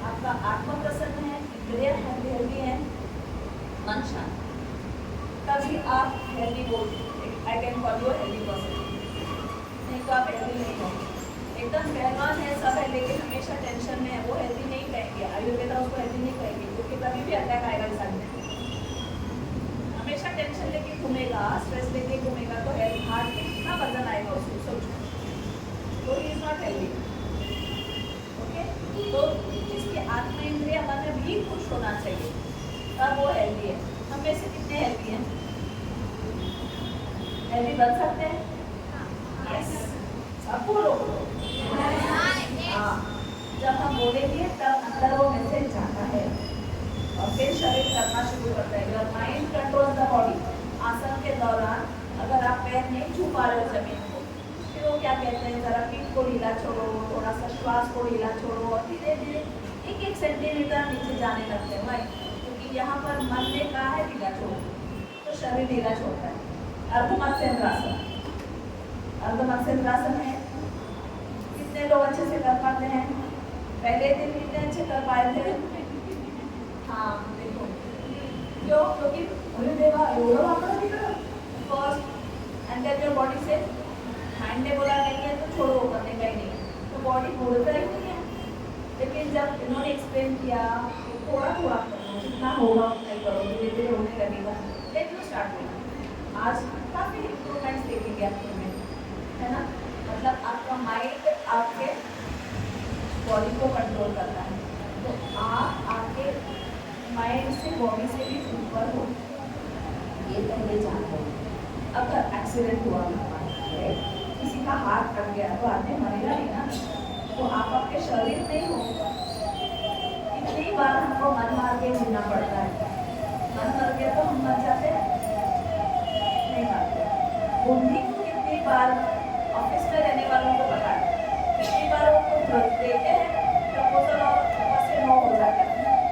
S1: आपका आत्मा प्रसन्न है, इंद्रिय हेल्दी है, मन शांत, तभी आप हेल्दी बोल, I can call you healthy person. नहीं तो आप हेल्दी नहीं हो। एकदम पहलवान है सब है लेकिन हमेशा टेंशन में है, वो हेल्दी नहीं कहेंगे। आयुर्वेदा उसको हेल्दी नहीं कहेंगे, क्योंकि कभी भी अटैक आएगा इंसान में। हमेशा टेंशन लेके घूमेगा, स्ट्रेस लेके घूमेगा तो हेल्थ हार्ट में कितना वजन आएगा उसको, सोचो। तो he is not healthy. Okay, तो जिसके आत्मा, इंद्रिय, मन भी खुश होना चाहिए तब वो हेल्दी है। हम में से कितने हेल्दी हैं? हेल्दी बन सकते हैं? यस, सब बोलो। हाँ, जब हम बोलेंगे तब अंदर वो मैसेज जाता है और फिर शरीर करना शुरू करता है। Your mind control the body. आसन के दौरान अगर आप पैर नहीं छू पा रहे हो जमीन को, फिर वो क्या कहते हैं, जरा पीठ को ढीला छोड़ो, थोड़ा सा श्वास को ढीला छोड़ो, और धीरे धीरे 1-1 सेंटीमीटर नीचे जाने लगते हैं। भाई, क्योंकि यहाँ पर मन ने कहा है ढीला छोड़ो, तो शरीर ढीला छोड़ता है। अर्धमत्स्येंद्रासन। अर्धमत्स्येंद्रासन है, कितने लोग अच्छे से कर पाते हैं? पहले दिन कितने अच्छे कर पाए थे? हाँ, देखो क्यों? क्योंकि first and then your body से चाहिए पहले जान लो। अगर एक्सीडेंट हुआ है, किसी का हाथ कट गया तो आदमी मरेगा नहीं ना, तो आप आपके शरीर नहीं हो। कितनी बार हमको मन मार के जीना पड़ता है, मन मर गया तो हम मर जाते हैं, नहीं मरते। बुद्धि को कितनी बार ऑफिस में रहने वालों को पता है, कितनी बार उनको देते हैं प्रपोजल और ऊपर से नो हो जाता है।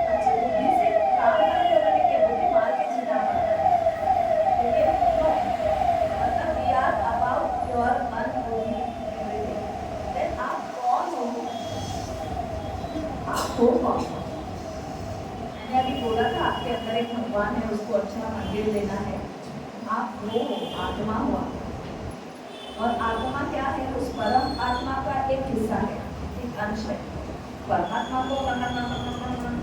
S1: अच्छी बुद्धि से काम करते हुए देखिए बुद्धि मार के जीना पड़ता है, लेकिन नो, मतलब वी आर अबाउट योर मन बुद्धि एवरीथिंग। देन आप कौन हो, आप हो कौन। मैंने अभी बोला था आपके अंदर एक भगवान है, उसको अच्छा मंदिर देना है। आप वो आत्मा हुआ, और आत्मा क्या है, उस परम आत्मा का एक हिस्सा है, एक अंश है। परमात्मा को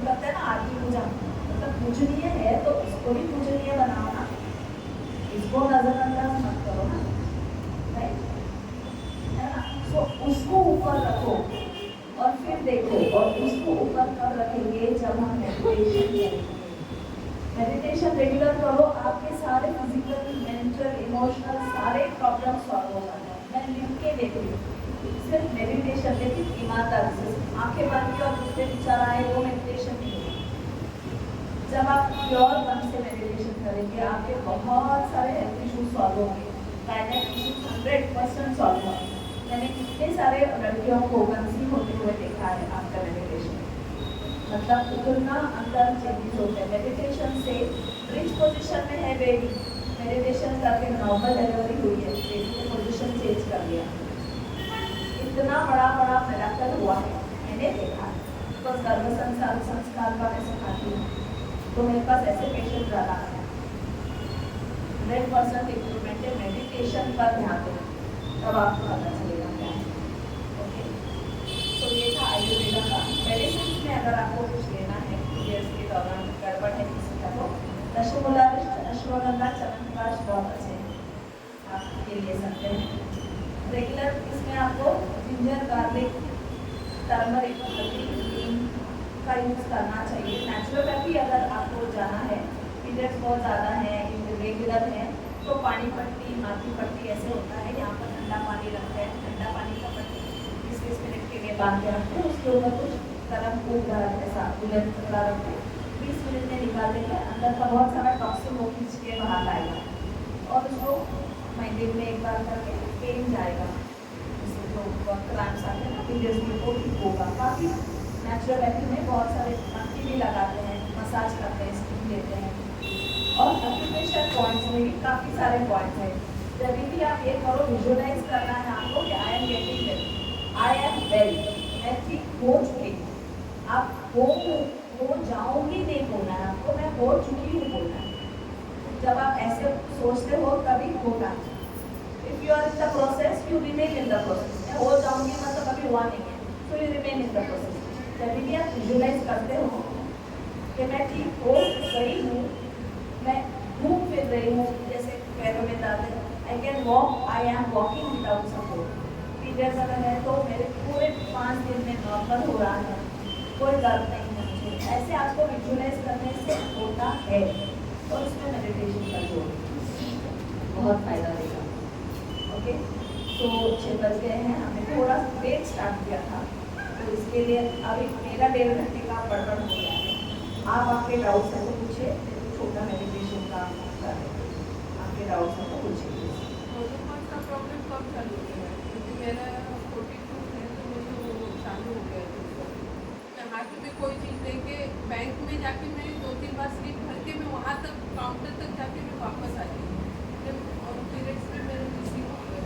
S1: करते हैं ना आरती पूजा, मतलब पूजनीय है तो इसको भी पूजनीय बनाओ ना, इसको नजरअंदाज मत करो ना, राइट है ना। तो उसको ऊपर रखो और फिर देखो, और उसको ऊपर कब रखेंगे, जब हम मेडिटेशन करेंगे। मेडिटेशन रेगुलर करो, आपके सारे फिजिकल, मेंटल, इमोशनल सारे प्रॉब्लम सॉल्व हो जाते हैं। मैं लिख के देख रही हूँ, सिर्फ मेडिटेशन, लेकिन ईमानदारी से आंखें बंद की और दूसरे विचार आए, वो मेडिटेशन नहीं है। जब आप प्योर मन से मेडिटेशन करेंगे, आपके बहुत सारे हेल्थ इश्यूज सॉल्व होंगे, गायनेक इश्यूज 100% सॉल्व होंगे। मैंने कितने सारे लड़कियों को कंसीव होते हुए देखा है आफ्टर मेडिटेशन, मतलब उतना अंदर चेंजेस होते हैं। मेडिटेशन से रिच पोजीशन में है बेबी, मेडिटेशन करके नॉर्मल डिलीवरी हुई है, बेबी ने पोजीशन चेंज कर लिया। इतना बड़ा बड़ा मिराकल हुआ है, मैंने देखा है। बस गर्भ संस्कार का मैं सिखाती हूँ, तो मेरे पास ऐसे पेशेंट ज़्यादा है। 100% इम्प्रूवमेंट है, मेडिटेशन पर ध्यान दें, तब आपको पता चलेगा क्या है। ओके, तो ये था आयुर्वेदा का। मेडिसिन में अगर आपको कुछ लेना है पीरियड्स के दौरान गड़बड़ है किसी का, तो दशमूला, अश्वगंधा, च्यवनप्राश बहुत अच्छे हैं, आप ये ले सकते हैं। रेगुलर इसमें आपको जिंजर, गार्लिक, टर्मरिक, हल्दी, नीम का यूज़ करना चाहिए। नेचुरोपैथी अगर आपको जाना है, पीरियड्स बहुत ज़्यादा हैं, इरेगुलर हैं, तो पानी पट्टी, माथी पट्टी ऐसे होता है, यहाँ पर ठंडा पानी रखते हैं, ठंडा पानी का पट्टी 20-20 मिनट के लिए बांध के रखते हैं, उसके ऊपर कुछ गर्म फूल ऐसा बुलेट टुकड़ा रखते हैं, 20 मिनट में निकाल देंगे, अंदर का बहुत सारा टॉक्सिन वो खींच के बाहर आएगा, और उसको महीने में एक बार करके पेन जाएगा। जैसे जो क्राम्स आते हैं ना पीरियड्स में, वो ठीक होगा। काफ़ी नेचुरोपैथी में बहुत सारे पट्टी भी लगाते हैं, मसाज करते हैं, स्टीम लेते हैं, और एक्यूप्रेशर पॉइंट्स में भी काफ़ी सारे पॉइंट्स हैं। जब भी आप ये करो, विजुअलाइज करना है आपको कि I am getting well, I am well, मैं ठीक हो चुकी हूँ। आप हो जाऊँगी नहीं बोलना है आपको, मैं हो चुकी हूँ बोलना है। जब आप ऐसे सोचते हो तभी होगा। If you are in the process, you remain in the process. मैं हो जाऊंगी मतलब अभी हुआ नहीं है, so you remain in the process. जब भी आप विजुअलाइज करते हो कि मैं ठीक हो गई हूँ, मैं घूम फिर रही हूँ, जैसे पैरों में दर्द है, I can walk, I am walking without support. Periods अगर है तो मेरे पूरे 5 दिन में नॉर्मल हो रहा है, कोई दर्द नहीं है मुझे। ऐसे आपको विजुअलाइज करने से होता है, और उसमें मेडिटेशन का जोड़ बहुत फ़ायदा देगा। ओके, तो 6 बज गए हैं, हमने थोड़ा लेट स्टार्ट किया था, तो इसके लिए अभी मेरा 1.5 घंटे का गड़बड़ हो गया है। आप आपके डाउट्स है तो पूछिए, छोटा मेडिटेशन का कर आपके डाउट्स है तो पूछिए।
S2: का प्रॉब्लम कब चालू हो गया है? क्योंकि मेरा 42 है तो मुझे वो चालू हो गया है। मैं हाथ में कोई चीज़ लेके बैंक में जाके मैं 2-3 बार स्लिप भर के मैं वहाँ तक काउंटर तक जाके मैं वापस आ गई, और पीरियड्स में मेरा रिसीव हो गया।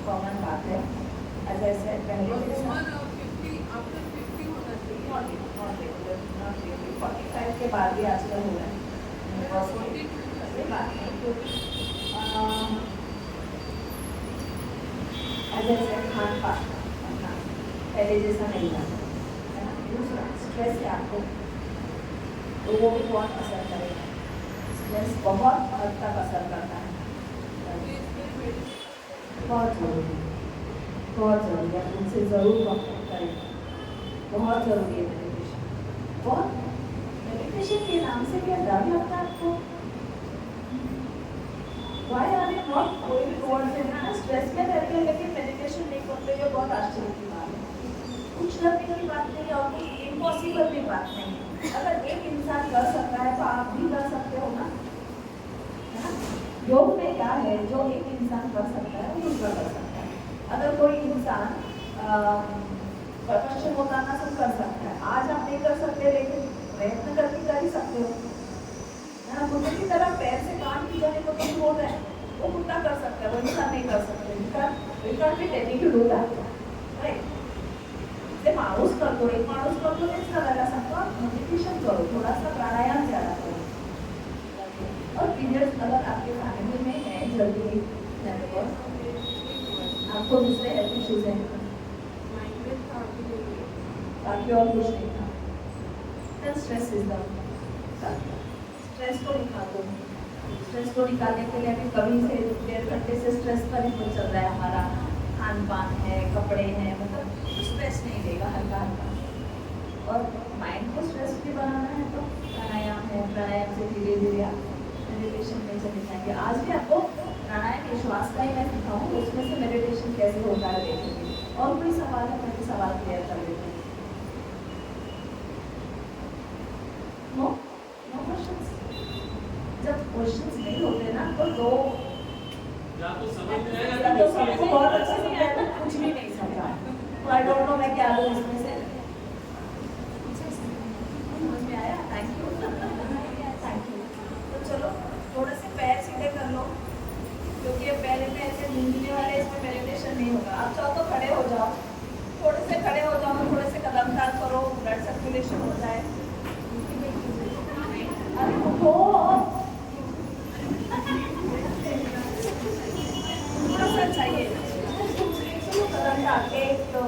S1: कॉमन बात है, ऐसे ऐसे पहले
S2: और उम्र 50 आफ्टर 50 होना चाहिए।
S1: 45 के बाद भी आजकल हो रहा है।
S2: मेरा 42
S1: ऐसे बात नहीं, क्योंकि ऐसे खान पान अपना पहले जैसा नहीं था, है ना। दूसरा स्ट्रेस है आपको, तो वो भी बहुत असर करेगा। स्ट्रेस बहुत हद तक असर करता है, बहुत ज़रूरी है, बहुत ज़रूरी है। उनसे ज़रूर कॉन्टेक्ट करें, बहुत ज़रूरी है मेडिटेशन। बहुत मेडिटेशन के नाम से क्या डर लगता है आपको? ये बहुत आश्चर्य की बात है। कुछ करने की बात नहीं और कुछ इम्पॉसिबल भी बात नहीं है। अगर एक इंसान कर सकता है तो आप भी कर सकते हो ना, है ना? योग में क्या है, जो एक इंसान कर सकता है वो दूसरा कर सकता है। अगर कोई इंसान पश्चिम उत्तानासन कर सकता है, आज आप नहीं कर सकते लेकिन प्रयत्न करके कर ही सकते हो, है ना? कुत्ते की तरह पैर से काम की जाने को तुम बोल रहे हैं, वो कुत्ता कर सकता है, वो इंसान नहीं कर सकते। We can't be telling you to do that, right? ते माणूस करतो, एक माणूस करतो तेच करायला सांगतो, मेडिटेशन करो, थोड़ा सा प्राणायाम ज़्यादा करो। और पीरियड्स अगर आपके फैमिली में है जल्दी आपको दूसरे हेल्थ इश्यूज हैं, बाकी और कुछ नहीं था, then stress is the factor. Stress को निकाल दो। स्ट्रेस को निकालने के लिए अभी कभी से 1.5 घंटे से स्ट्रेस पर ही कुछ चल रहा है हमारा, खान पान है, कपड़े हैं, मतलब स्ट्रेस नहीं देगा, हल्का हल्का। और माइंड को स्ट्रेस फ्री बनाना है तो प्राणायाम है, प्राणायाम से धीरे धीरे आप मेडिटेशन में चले जाएंगे। आज भी आपको प्राणायाम के श्वास का ही मैं सिखाऊँ, उसमें से मेडिटेशन कैसे होता है देखेंगे। और कोई सवाल है, कोई सवाल क्लियर कर लेते हैं। No no questions. जब क्वेश्चंस नहीं होते ना तो दो
S3: या तो समझ में आएगा
S1: या तो सबको बहुत अच्छा नहीं आया तो कुछ भी नहीं समझा। तो आई डोंट नो मैं क्या लूँ इसमें से। समझ में आया? Thank you thank you. तो चलो थोड़े से पैर सीधे कर लो, क्योंकि ये पैर में ऐसे नींदने वाले, इसमें मेडिटेशन नहीं होगा। आप चाहो तो खड़े हो जाओ, थोड़े से खड़े हो जाओ, थोड़े से कदम ताल करो, ब्लड सर्कुलेशन हो जाए। अरे उठो, थोड़ा सा चाहिए, कदम डाल, एक दो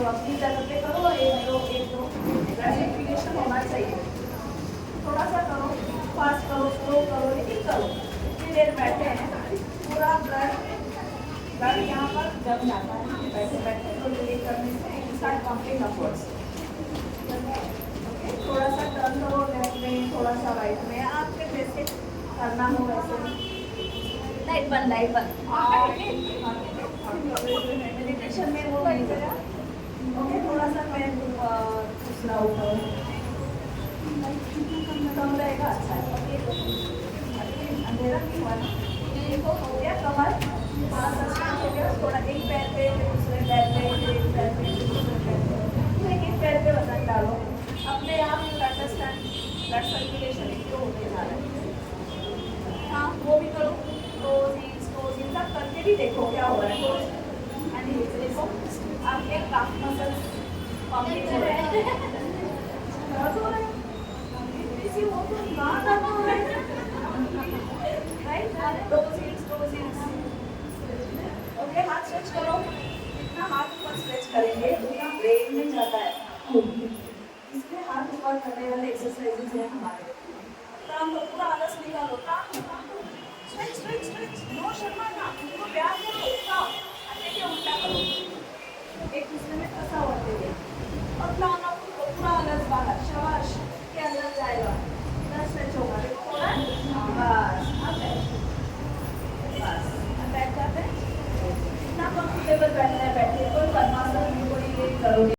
S1: अपनी जगह पे करो, एक दो सर्कुलेशन होना चाहिए। थोड़ा सा करो, फास्ट करो, स्लो करो, लेकिन करो। इतनी देर बैठे हैं, पूरा ब्लड यहाँ पर जम जाता है बैठे बैठे, तो ये करने से स्टार्ट पंपिंग अपवर्ड्स। थोड़ा सा टर्न करो लेफ्ट में, थोड़ा सा राइट में, आपके जैसे करना हो वैसे। लाइट बंद मेडिटेशन में वो नहीं करा। ओके, थोड़ा सा पैर दूसरा ऊपर कम रहेगा, अच्छा है। अंधेरा नहीं हुआ ना, देखो हो गया कमर, हाँ सस्पेंस हो गया। थोड़ा एक पैर पे, दूसरे पैर पे, एक पैर पे, दूसरे पैर पे, एक पैर पे वजन डालो। अपने आप अंडरस्टैंड ब्लड सर्कुलेशन इम्प्रूव होते जा रहा है। हाँ वो भी करो, टोज सब करके भी देखो क्या हो रहा है। एंड देखो आपके काफ मसल्स पंपिंग हो रहे हैं, दर्द हो रहा है, किसी हो तो ना दर्द हो रहा है, राइट? टोज ओके, हाथ स्ट्रेच करो। जितना हाथ ऊपर स्ट्रेच करेंगे उतना ब्रेन में जाता है खून, इसलिए हाथ ऊपर करने वाले एक्सरसाइजेज हैं हमारे। काम को पूरा आलस निकालो, काम स्ट्रेच, नो शर्माना, पूरा प्यार करो, उठाओ, अन्य के उल्टा करो, एक दूसरे में फंसा हुआ दे और लाना पूरा आलस बाहर, शाबाश, के अंदर जाएगा, इधर स्ट्रेच होगा, देखो हो रहा है, बस अब बैठ जाते हैं। इतना कंफर्टेबल बैठना है, बैठिए, कोई पद्मासन कोई ये करोगे।